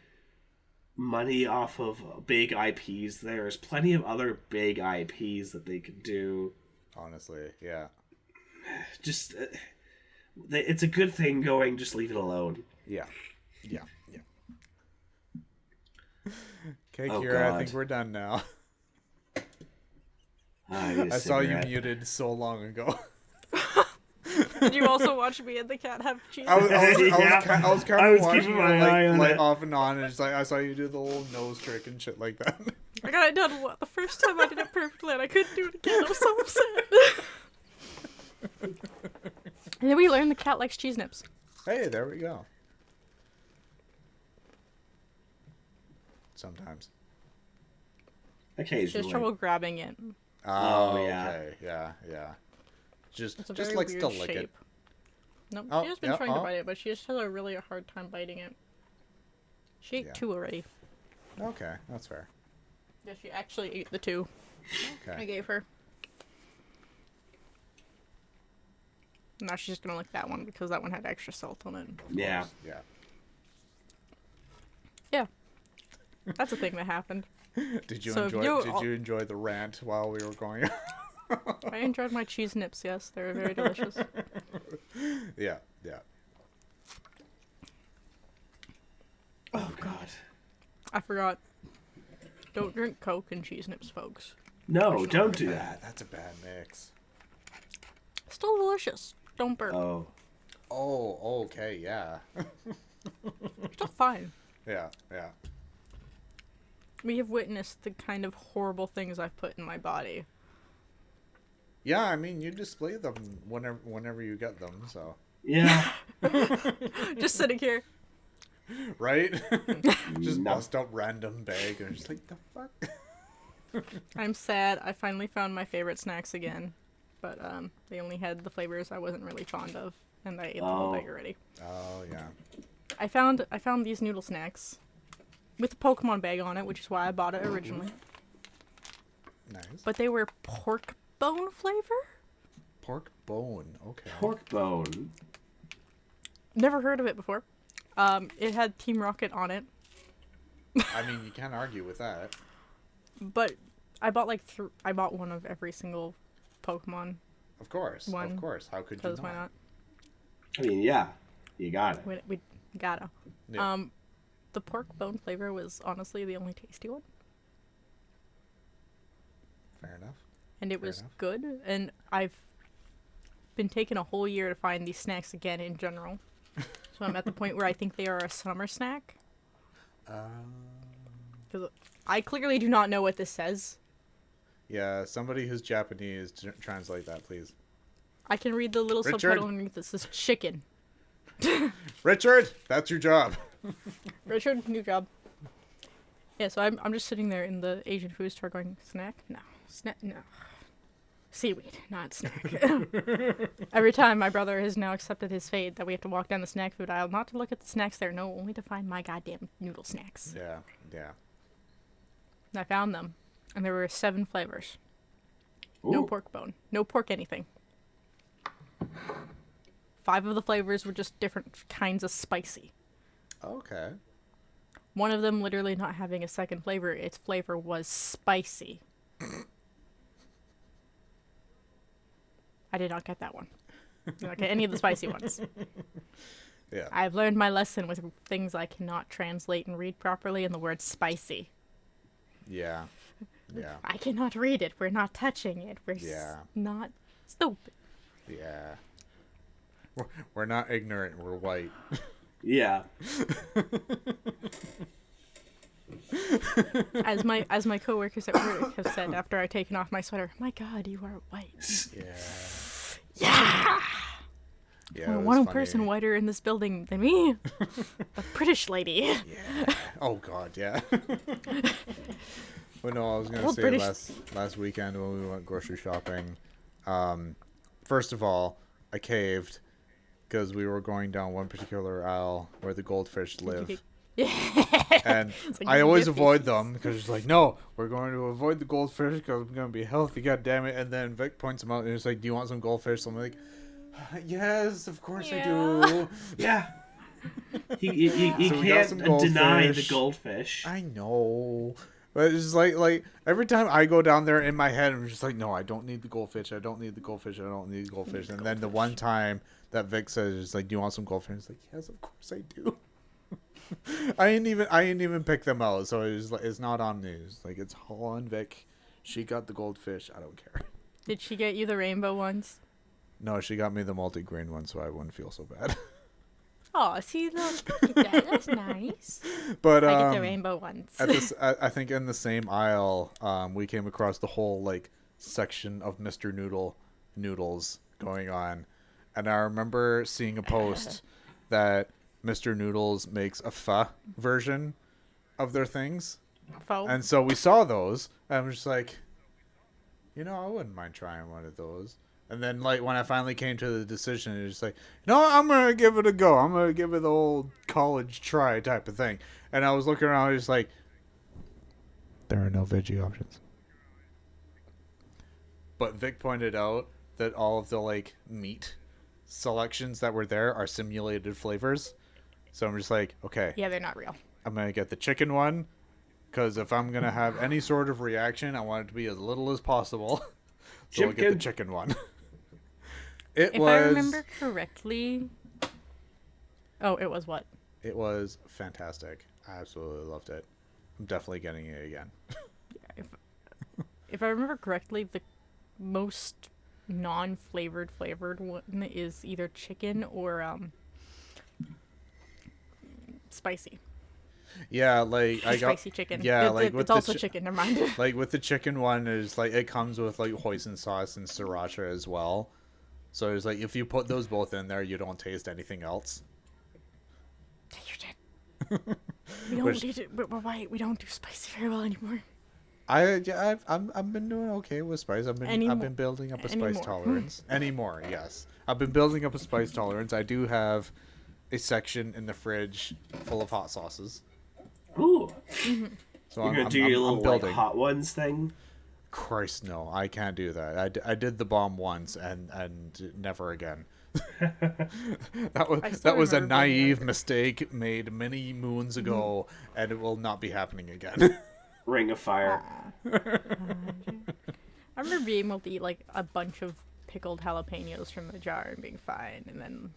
money off of big IPs, there's plenty of other big IPs that they could do. Honestly, yeah. Just it's a good thing going. Just leave it alone. Yeah. Okay, Kira, I think we're done now. I saw you muted so long ago. Did you also watch me and the cat have cheese? I was kind of watching you like off and on, and it's like I saw you do the little nose trick and shit like that. I got it done the first time I did it perfectly, and I couldn't do it again. I was so upset. And then we learned the cat likes cheese nips. Hey, there we go. Sometimes. She Occasionally. has trouble grabbing it. Oh, yeah. okay. Yeah. Just It's a just very likes to weird lick it. shape. No, Oh, she has been yeah, trying to oh. bite it, but she just has a really hard time biting it. She ate Yeah. 2 already. Okay, that's fair. Yeah, she actually ate the 2 I Okay. gave her. Now she's just gonna lick that one because that one had extra salt on it. Yeah. Yeah. Yeah. That's a thing that happened. Did you So if enjoy? you- Did you enjoy the rant while we were going? I enjoyed my cheese nips, yes. They were very delicious. Yeah. Oh God. I forgot. Don't drink Coke and cheese nips, folks. No, don't do that. That's a bad mix. Still delicious. Don't burp. Oh. Oh, okay, yeah. Still fine. Yeah. We have witnessed the kind of horrible things I've put in my body. Yeah, I mean, you display them whenever you get them, so. Yeah. Just sitting here. Right? Just No. bust up random bag and just like, the fuck? I'm sad. I finally found my favorite snacks again. But they only had the flavors I wasn't really fond of. And I ate the whole Oh. bag already. Oh, yeah. I found these noodle snacks. With the Pokemon bag on it, which is why I bought it originally. Nice. But they were pork bone flavor? Pork bone, okay. Pork bone. Never heard of it before. It had Team Rocket on it. I mean, you can't argue with that. But I bought I bought one of every single Pokemon. Of course, One, of course. How could you Because not? why not? I mean, yeah. You got it. We gotta. Yeah. The pork bone flavor was honestly the only tasty one. Fair enough. And it Fair was enough. good. And I've been taking a whole year to find these snacks again in general. So I'm at the point where I think they are a summer snack. Because I clearly do not know what this says. Yeah, somebody who's Japanese, translate that, please. I can read the little Richard? subtitle underneath. This is chicken. Richard, that's your job. Richard, new job. Yeah, so I'm just sitting there in the Asian food store going, snack? No. Snack? No. Seaweed, not snack. Every time my brother has now accepted his fate that we have to walk down the snack food aisle, not to look at the snacks there, no, only to find my goddamn noodle snacks. Yeah. And I found them, and there were 7 flavors. No Ooh. pork bone. No pork anything. 5 of the flavors were just different kinds of spicy. Okay. One of them literally not having a second flavor, its flavor was spicy. I did not get that one. Did not get any of the spicy ones. Yeah. I've learned my lesson with things I cannot translate and read properly in the word spicy. Yeah. I cannot read it. We're not touching it. We're Yeah. not stupid. Yeah. We're not ignorant. We're white. Yeah. As my coworkers at work have said after I've taken off my sweater, my God, you are white. Yeah. Yeah. Yeah. it was One funny. person whiter in this building than me. A British lady. Yeah. Oh God. Yeah. Well, no, I was gonna Old say British- last weekend when we went grocery shopping. First of all, I caved because we were going down one particular aisle where the goldfish live. And like, I always "Yippee." avoid them because it's like, no, we're going to avoid the goldfish because we're going to be healthy, god damn it. And then Vic points them out and it's like, do you want some goldfish? So I'm like, yes, of course I do. Yeah. You So we got can't some deny the goldfish. goldfish. I know. But it's just like every time I go down there in my head, I'm just like, no, I don't need the goldfish. I don't need the goldfish. I don't need the goldfish. And then the one time that Vic says, it's like, do you want some goldfish? It's like, yes, of course I do. I didn't even pick them out, so it's not on news. Like, it's all on Vic. She got the goldfish. I don't care. Did she get you the rainbow ones? No, she got me the multi-grain one, so I wouldn't feel so bad. Oh, see, look at that. That's nice. But I get the rainbow ones. at this, I think in the same aisle, we came across the whole like section of Mr. Noodles going on, and I remember seeing a post that Mr. Noodles makes a pho version of their things. Faux. And so we saw those, and I'm just like, I wouldn't mind trying one of those. And then, like, when I finally came to the decision, it was like, I'm going to give it a go. I'm going to give it the old college try type of thing. And I was looking around, I was just like, there are no veggie options. But Vic pointed out that all of the, like, meat selections that were there are simulated flavors. So I'm just like, okay. Yeah, they're not real. I'm going to get the chicken one, because if I'm going to have any sort of reaction, I want it to be as little as possible. So I'll get the chicken one. If I remember correctly... Oh, it was what? It was fantastic. I absolutely loved it. I'm definitely getting it again. If I remember correctly, the most non-flavored flavored one is either chicken or spicy. Yeah, like I got spicy chicken. Yeah, like with it's also chicken. Never mind. Like with the chicken one, is like it comes with like hoisin sauce and sriracha as well. So it's like if you put those both in there, you don't taste anything else. We don't need it. We're white. We don't do spicy very well anymore. I've been doing okay with spice. I've been building up a spice tolerance. Anymore, yes. I've been building up a spice tolerance. I do have a section in the fridge full of hot sauces. Ooh. So You're gonna do your little building. like, hot ones thing. Christ, no, I can't do that. I did the bomb once and never again. that was a naive mistake made many moons ago, and it will not be happening again. Ring of Fire. I remember being able to eat like a bunch of pickled jalapenos from the jar and being fine, and then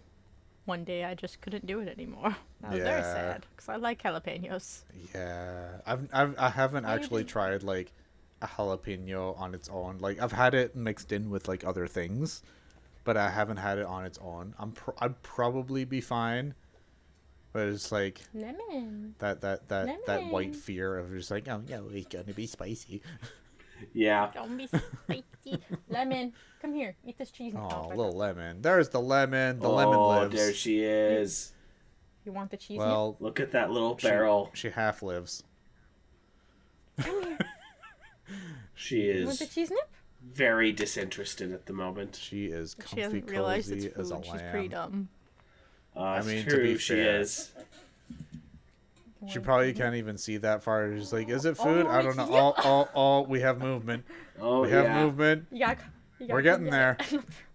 one day I just couldn't do it anymore. That was very sad because I like jalapenos. Yeah, I haven't actually tried like a jalapeno on its own. Like I've had it mixed in with like other things, but I haven't had it on its own. I'd probably be fine, but it's like Lemon. that white fear of just like, oh no, it's gonna be spicy. Yeah. Don't be spicy. Lemon, come here, eat this cheese. Oh, little lemon. There's the lemon. The lemon lives. There she is. You want the cheese? Well, Look at that little barrel. She half lives. Come here. She You want the is cheese nip? very disinterested at the moment. She is She comfy, hasn't realized it's cozy food. as a She's pretty lamb. dumb. I mean, true, to be she fair. is. She probably can't even see that far. She's like, is it food? Oh, I don't know. Oh, we have movement. Oh, We have yeah. movement. You gotta We're getting there.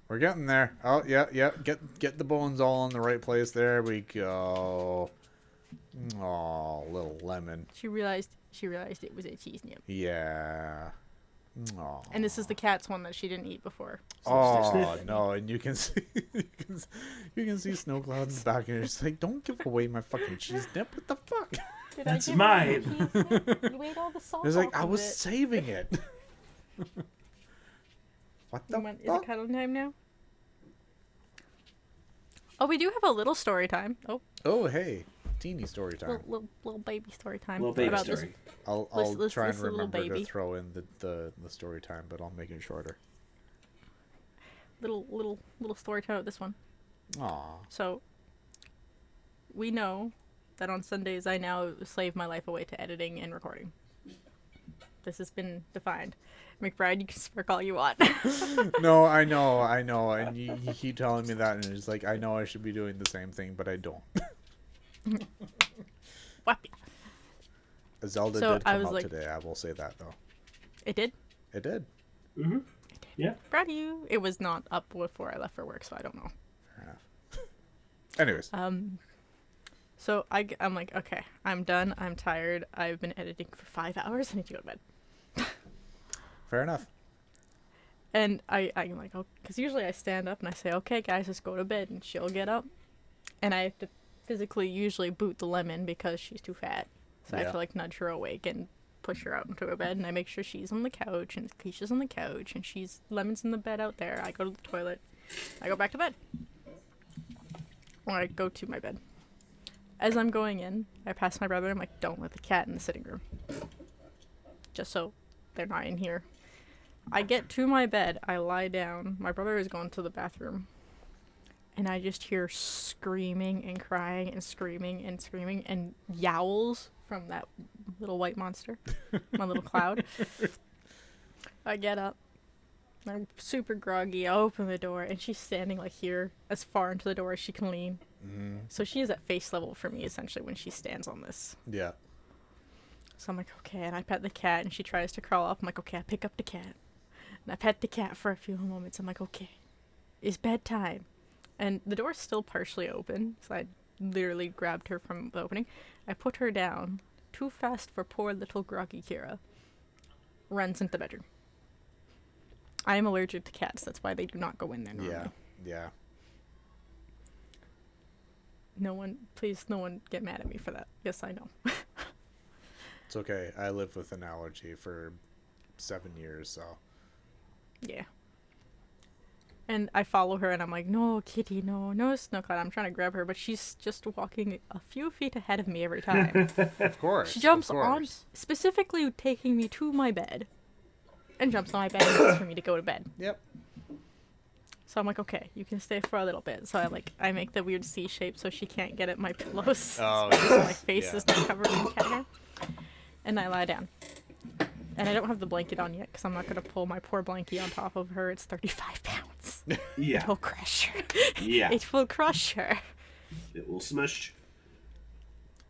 We're getting there. Oh, yeah. Get the bones all in the right place. There we go. Oh, little lemon. She realized it was a cheese nip. Yeah. Oh. And this is the cat's one that she didn't eat before. Oh no! And you can see, you can see Snow Cloud in the back, and you're just like, "Don't give away my fucking cheese dip! What the fuck?" Did That's I give mine. her the cheese nip? You ate all the salt. It's like off I of was it. saving it. What the Is it fuck? cuddle time now? Oh, we do have a little story time. Oh, Oh hey, teeny story time. little baby story time. Little baby about story. I'll let's try and listen, little remember to baby. throw in the story time, but I'll make it shorter. This little story time of this one. Aw. So, we know that on Sundays I now slave my life away to editing and recording. This has been defined. McBride, you can smirk all you want. No, I know, and you keep telling me that, and it's like I know I should be doing the same thing, but I don't. Whap ya. Zelda So, did I come was up like- today. I will say that though. It did? It did. Mm-hmm. Yeah. Proud of you. It was not up before I left for work, so I don't know. Fair enough. Anyways, So I'm like, okay, I'm done. I'm tired. I've been editing for 5 hours. I need to go to bed. fair enough. And I'm like, oh, because usually I stand up and I say, okay, guys, let's go to bed. And she'll get up. And I have to physically usually boot the lemon because she's too fat. So I have to like nudge her awake and push her out into her bed. And I make sure she's on the couch and Keisha's on the couch and Lemon's in the bed out there. I go to the toilet. I go back to bed. Or I go to my bed. As I'm going in, I pass my brother. I'm like, don't let the cat in the sitting room. Just so they're not in here. I get to my bed. I lie down. My brother is going to the bathroom. And I just hear screaming and crying and screaming and screaming and yowls from that little white monster, my little cloud. I get up. I'm super groggy. I open the door, and she's standing like here, as far into the door as she can lean. So she is at face level for me, essentially, when she stands on this. Yeah. So I'm like, okay, and I pet the cat, and she tries to crawl up. I'm like, okay, I pick up the cat. And I pet the cat for a few moments. I'm like, okay, it's bedtime. And the door's still partially open, so I literally grabbed her from the opening. I put her down, too fast for poor little groggy Kira. Runs into the bedroom. I am allergic to cats, that's why they do not go in there normally. Yeah. No one get mad at me for that. Yes, I know. It's okay. I lived with an allergy for 7 years, so. Yeah. And I follow her, and I'm like, no, kitty, no, Snowcloud. I'm trying to grab her, but she's just walking a few feet ahead of me every time. Of course. She jumps on, specifically taking me to my bed, and jumps on my bed and waits for me to go to bed. Yep. So I'm like, okay, you can stay for a little bit. So I make the weird C shape so she can't get at my pillows. Oh, so my face is not covered in cat hair. And I lie down. And I don't have the blanket on yet because I'm not going to pull my poor blankie on top of her. It's 35 pounds. Yeah. It will crush her. Yeah. It will crush her. It will smush.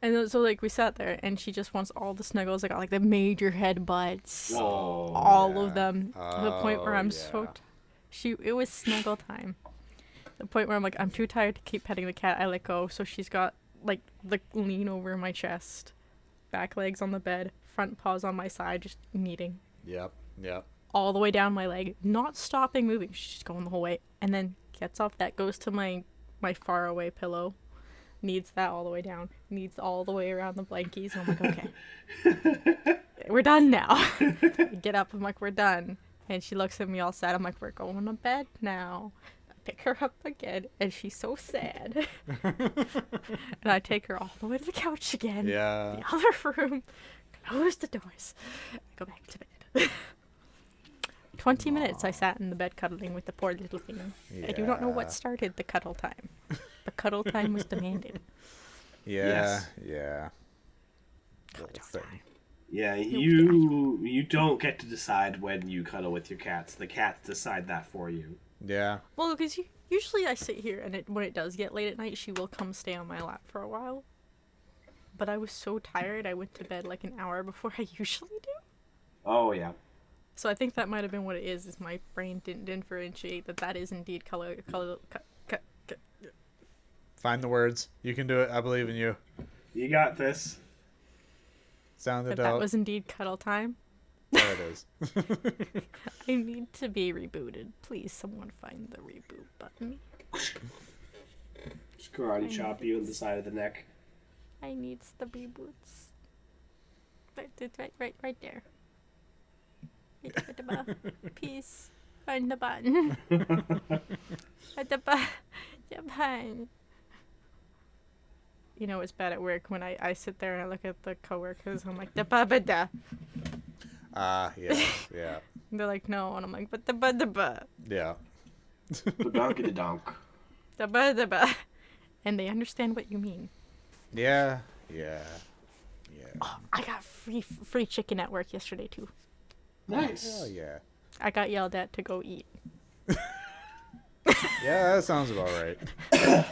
And so, like, we sat there, and she just wants all the snuggles. I got, like, the major head butts. Oh, all of them. To the point where I'm yeah. It was snuggle time. The point where I'm like, I'm too tired to keep petting the cat. I let go. So she's got, like, the lean over my chest. Back legs on the bed. Front paws on my side, just kneading. Yep. All the way down my leg. Not stopping moving. She's going the whole way. And then gets off that, goes to my far away pillow. Needs that all the way down. Needs all the way around the blankies. And I'm like, okay. We're done now. I get up. I'm like, we're done. And she looks at me all sad. I'm like, we're going to bed now. I pick her up again. And she's so sad. And I take her all the way to the couch again. Yeah. The other room. Close the doors. I go back to bed. 20 minutes I sat in the bed cuddling with the poor little thing. Yeah. I do not know what started the cuddle time. But cuddle time was demanded. Yeah. Yes. Yeah. Cuddle Little thing. time. Yeah, you don't get to decide when you cuddle with your cats. The cats decide that for you. Yeah. Well, because usually I sit here, and when it does get late at night, she will come stay on my lap for a while. But I was so tired, I went to bed like an hour before I usually do. Oh, yeah. So I think that might have been what it is my brain didn't differentiate that is indeed color. Find the words. You can do it. I believe in you. You got this. Sounded That out. was indeed cuddle time. There it is. I need to be rebooted. Please, someone find the reboot button. Just karate chop you in the side of the neck. I need the reboots. Right there. Hit the button. Peace. Find the button. At the button. You know, it's bad at work when I sit there and I look at the coworkers. I'm like, da. Yeah. Yeah. They're like, no, and I'm like, but the Yeah. Donkey the donk. ba. And they understand what you mean. Yeah. Yeah. Yeah. Oh, I got free chicken at work yesterday too. Nice. Hell yeah. I got yelled at to go eat. Yeah, that sounds about right.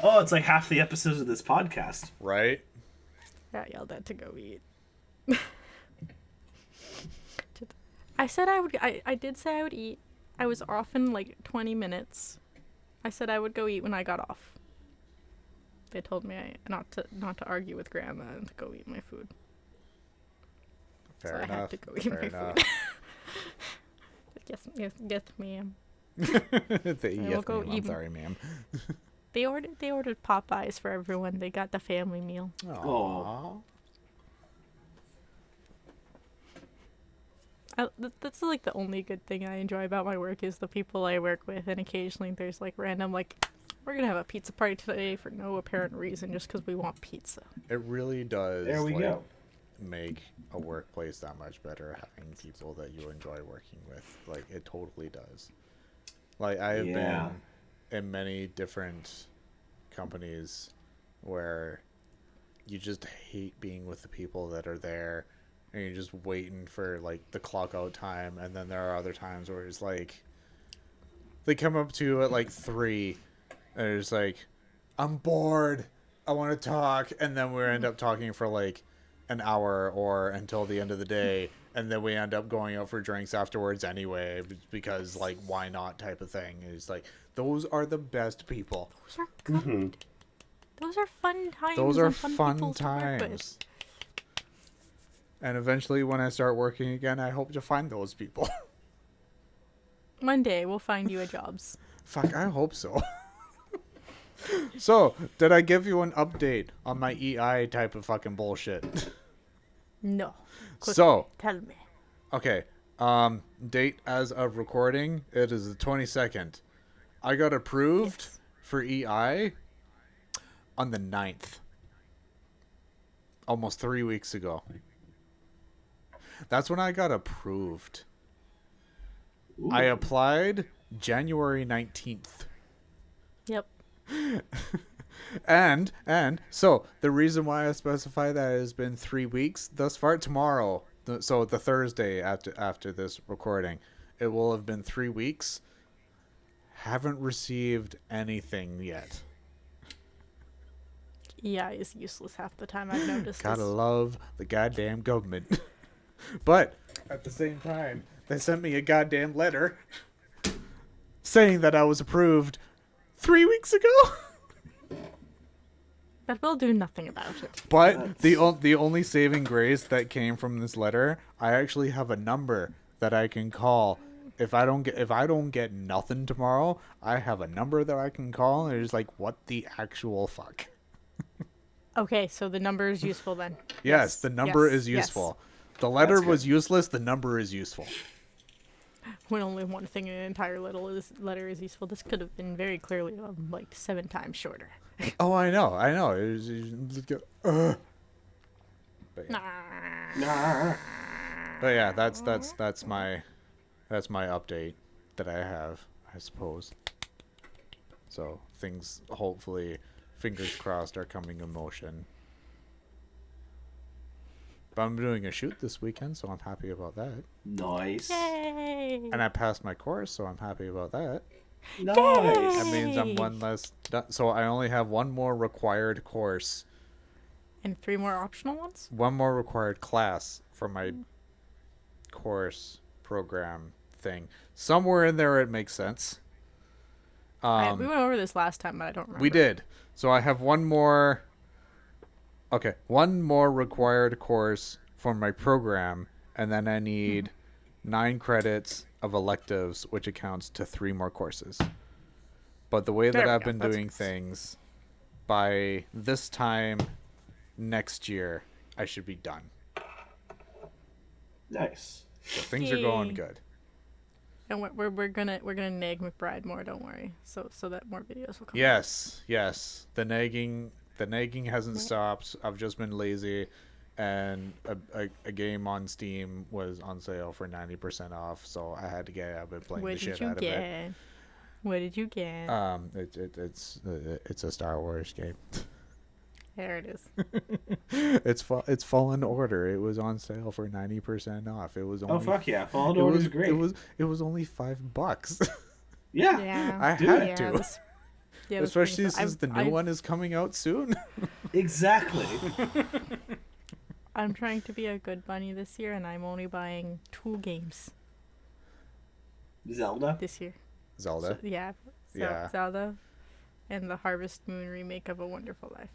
Oh, it's like half the episodes of this podcast. Right? Got yelled at to go eat. I said I would. I did say I would eat. I was off in like 20 minutes. I said I would go eat when I got off. They told me not to argue with Grandma and to go eat my food. Fair so enough. I had to go eat Fair my enough. food. yes, ma'am. Yes, go ma'am. I'm eat. sorry, ma'am. They ordered Popeyes for everyone. They got the family meal. Aww. That's like the only good thing I enjoy about my work is the people I work with, and occasionally there's like random like, we're gonna have a pizza party today for no apparent reason just because we want pizza. It really does. There we go. Make a workplace that much better having people that you enjoy working with. Like, it totally does. Like, I have been in many different companies where you just hate being with the people that are there, and you're just waiting for like the clock out time. And then there are other times where it's like they come up to you at like 3, and it's like, I'm bored, I want to talk, and then we end up talking for like an hour or until the end of the day, and then we end up going out for drinks afterwards anyway, because like, why not, type of thing. It's like, those are the best people. Those are good. Those are fun times. Those are and fun people to work with. times. And eventually, when I start working again, I hope to find those people. One day we'll find you a jobs. Fuck, I hope so. So, did I give you an update on my EI type of fucking bullshit? No. Quickly, So, tell me. okay. Date as of recording, it is the 22nd. I got approved for EI on the 9th. Almost 3 weeks ago. That's when I got approved. Ooh. I applied January 19th. Yep. And so the reason why I specify that it has been 3 weeks thus far, tomorrow, so the Thursday after this recording, it will have been 3 weeks. Haven't received anything yet. EI is useless half the time, I've noticed. Gotta love the goddamn government. But at the same time, they sent me a goddamn letter saying that I was approved 3 weeks ago. But we'll do nothing about it. But the only saving grace that came from this letter, I actually have a number that I can call. If I don't get nothing tomorrow, I have a number that I can call, and it's like, what the actual fuck? Okay, so the number is useful then. Yes, the number yes, is useful. yes. The letter That's was good. useless. The number is useful. When only one thing in an entire letter is useful. This could have been very clearly like 7 times shorter. Oh, I know. But yeah. Nah. But yeah, that's my update that I have, I suppose. So things, hopefully, fingers crossed, are coming in motion. But I'm doing a shoot this weekend, so I'm happy about that. Nice. Yay! And I passed my course, so I'm happy about that. Nice. That means I'm Yay! one less done. So I only have one more required course, And 3 more optional ones? one more required class for my course program thing. Somewhere in there it makes sense. We went over this last time, but I don't remember. We did. So I have one more. Okay, one more required course for my program, and then I need 9 credits of electives, which accounts to 3 more courses. But the way that There we I've go, been that's doing close. things, by this time next year, I should be done. Nice. So things are going Yay. good. And we're gonna nag McBride more. Don't worry. So that more videos will come. Yes. The nagging hasn't stopped. I've just been lazy, and a game on Steam was on sale for 90% off, so I had to get out of it, playing What the did shit you out of it. get? What did you get? It's a Star Wars game. There it is. It's Fallen Order. It was on sale for 90% off. It was only Oh fuck yeah! Fallen Order is great. It was only $5. Yeah. Yeah. I do had it. to. Yeah, it was Especially pretty fun. since the new one is coming out soon. Exactly. I'm trying to be a good bunny this year, and I'm only buying 2 games Zelda. this year. Zelda. Yeah. Yeah. Zelda, and the Harvest Moon remake of A Wonderful Life.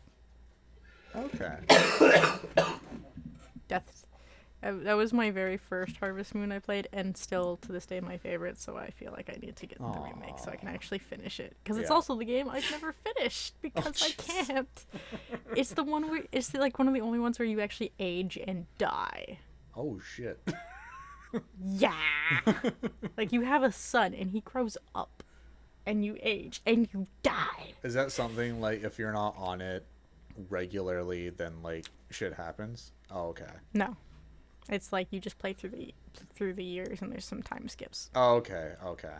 Okay. That was my very first Harvest Moon I played, and still to this day my favorite. So I feel like I need to get the remake so I can actually finish it, because it's Yeah. also the game I've never finished because I jeez. can't. It's the one where like one of the only ones where you actually age and die. Oh shit. Yeah. Like you have a son and he grows up, and you age and you die. Is that something like if you're not on it regularly, then like shit happens? Oh, okay. No. It's like you just play through the years, and there's some time skips. Oh, okay. Okay.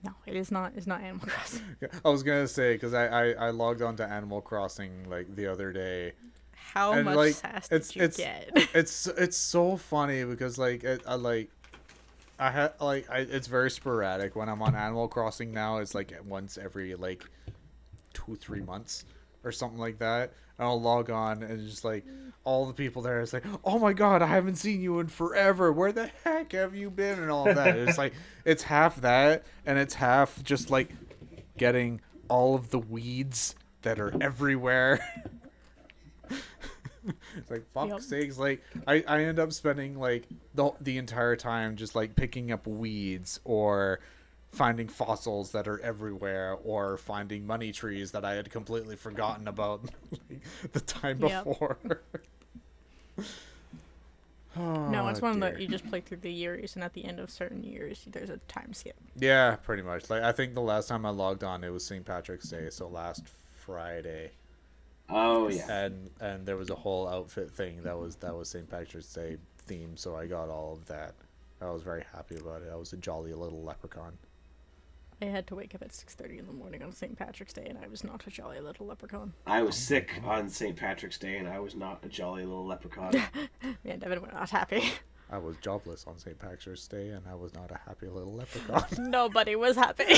No, it is not. It's not Animal Crossing. I was gonna say because I logged on to Animal Crossing like the other day. How And, much like, sass did you get? It's so funny because like it's very sporadic when I'm on Animal Crossing now. It's like once every like 2-3 months or something like that. And I'll log on and it's just like all the people there is like, oh my god, I haven't seen you in forever. Where the heck have you been? And all of that. It's like it's half that and it's half just like getting all of the weeds that are everywhere. It's like fuck's sakes, like I end up spending like the entire time just like picking up weeds or finding fossils that are everywhere or finding money trees that I had completely forgotten about like, the time before. No, it's one dear. that you just play through the years, and at the end of certain years, there's a time skip. Yeah, pretty much. Like I think the last time I logged on, it was St. Patrick's Day, so last Friday. Oh yeah. And there was a whole outfit thing that was St. Patrick's Day theme, so I got all of that. I was very happy about it. I was a jolly little leprechaun. I had to wake up at 6:30 in the morning on St. Patrick's Day, and I was not a jolly little leprechaun. I was sick on St. Patrick's Day, and I was not a jolly little leprechaun. Me and Devin were not happy. I was jobless on St. Patrick's Day, and I was not a happy little leprechaun. Nobody was happy.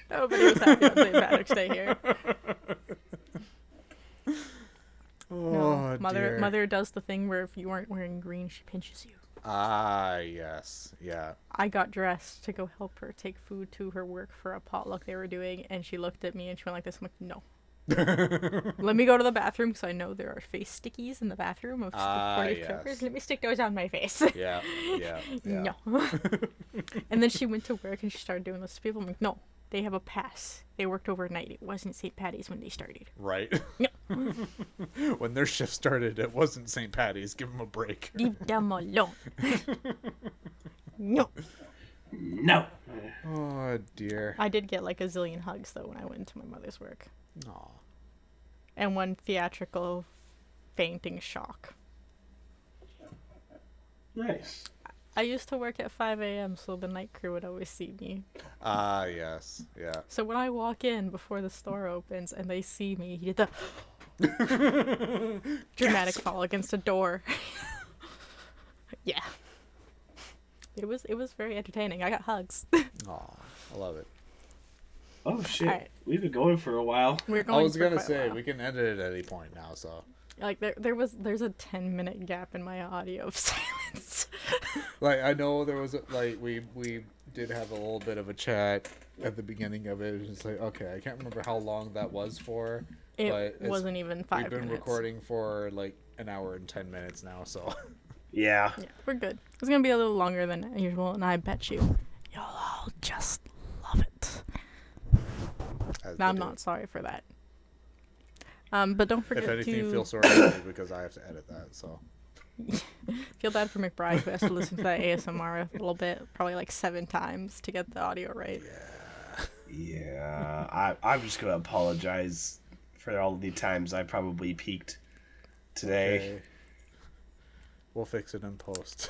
Nobody was happy on St. Patrick's Day here. Oh, dear. Mother does the thing where if you aren't wearing green, she pinches you. Ah, yes. Yeah. I got dressed to go help her take food to her work for a potluck they were doing, and she looked at me and she went like this. I'm like, no. Let me go to the bathroom because I know there are face stickies in the bathroom of supportive covers. Let me stick those on my face. Yeah. No. And then she went to work and she started doing this to people. I'm like, no, they have a pass. They worked overnight. It wasn't St. Patty's when they started. Right. No. When their shift started, it wasn't St. Patty's. Give them a break. Leave them alone. No. No. Oh, dear. I did get like a zillion hugs though when I went into my mother's work. Aw. And one theatrical fainting shock. Nice. I used to work at 5 a.m. so the night crew would always see me. Ah, yes. Yeah. So when I walk in before the store opens and they see me, he did the dramatic fall against a door. Yeah. It was very entertaining. I got hugs. Aw, I love it. Oh shit. Alright. We've been going for a while. We're going I was for gonna quite a say while. we can end it at any point now. So Like there's a 10-minute gap in my audio of silence. like I know there was we did have a little bit of a chat at the beginning of it. It was just like okay, I can't remember how long that was for. It but wasn't even 5 We've been minutes. recording for like an hour and 10 minutes now. So Yeah. Yeah, we're good. It's gonna be a little longer than usual, and I bet you'll all just love it. as Now, I'm they do. not sorry for that. But don't forget If anything, to feel sorry for me because I have to edit that. So feel bad for McBride who has to listen to that ASMR a little bit, probably like 7 times to get the audio right. Yeah. I'm just gonna apologize for all the times I probably peaked today. okay. We'll fix it in post.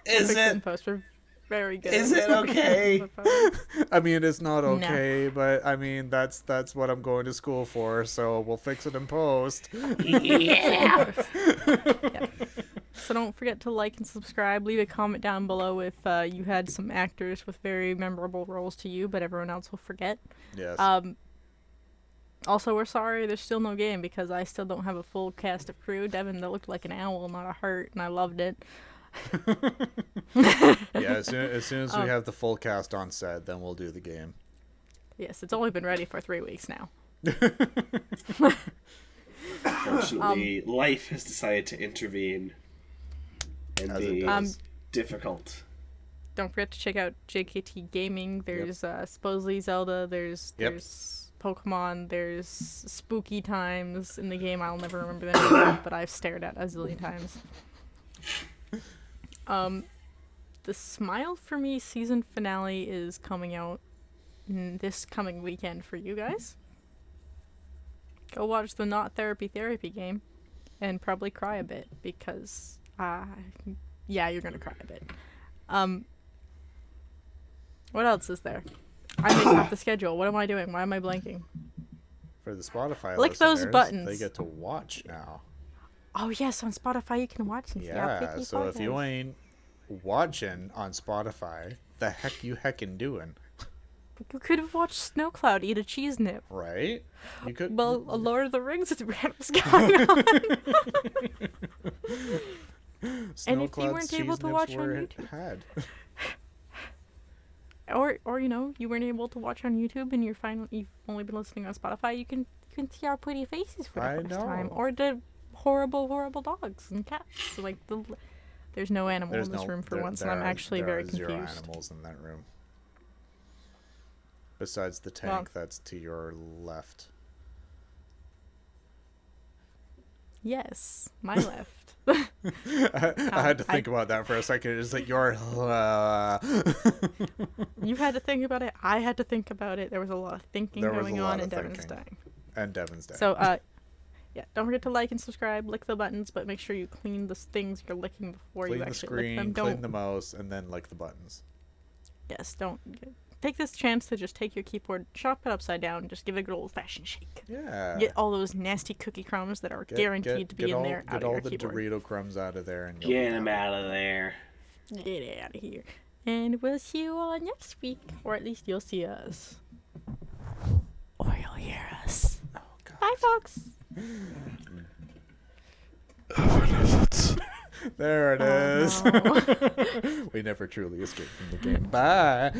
Is Fix in it? post. We're very good. Is it okay? I mean, it's not No. okay, but I mean that's what I'm going to school for. So we'll fix it in post. Yeah. Yeah. So don't forget to like and subscribe. Leave a comment down below if you had some actors with very memorable roles to you, but everyone else will forget. Yes. Also, we're sorry there's still no game because I still don't have a full cast of crew. Devin, that looked like an owl, not a heart, and I loved it. Yeah. As soon as we have the full cast on set, then we'll do the game. Yes, it's only been ready for 3 weeks now. Unfortunately, life has decided to intervene and As it be does. difficult. Don't forget to check out JKT Gaming. There's supposedly Zelda. There's Pokemon. There's spooky times in the game. I'll never remember the name of it, but I've stared at a zillion times. The Smile for Me season finale is coming out this coming weekend for you guys. Go watch the Not Therapy game and probably cry a bit because yeah, you're gonna cry a bit. What else is there? I make up the schedule. What am I doing? Why am I blanking? For the Spotify Click those listeners, buttons. they get to watch now. Oh yes, on Spotify you can watch and see our Yeah, pretty so if you photos. ain't watching on Spotify, the heck you heckin' doing, You could have watched Snow Cloud eat a cheese nip. right? You could. Well, a Lord of the Rings with Ramps going on. And if you weren't able to watch on YouTube. Had. Or you know, you weren't able to watch on YouTube and you've only been listening on Spotify, you can see our pretty faces for the I first time. know. Or the horrible dogs and cats. Like there's no animal in this room for once, and I'm actually very confused. There are 0 animals in that room. Besides the tank that's to your left. Yes, my left. I had to think about that for a second. It's like your. You had to think about it. I had to think about it. There was a lot of thinking going on, and Devin's dying. And Devin's dying. So, yeah, don't forget to like and subscribe, lick the buttons, but make sure you clean the things you're licking before clean you the actually screen, lick them. clean the mouse, and then lick the buttons. Yes, don't take this chance to just take your keyboard, chop it upside down, just give it a good old-fashioned shake. Yeah. Get all those nasty cookie crumbs that are guaranteed to be in there out of your keyboard. Get all the Dorito crumbs out of there. And Get them out of there. Get out of here. And we'll see you all next week. Or at least you'll see us. Or you'll hear us. Oh, God. Bye, folks. There it is. Oh, no. We never truly escaped from the game. Bye.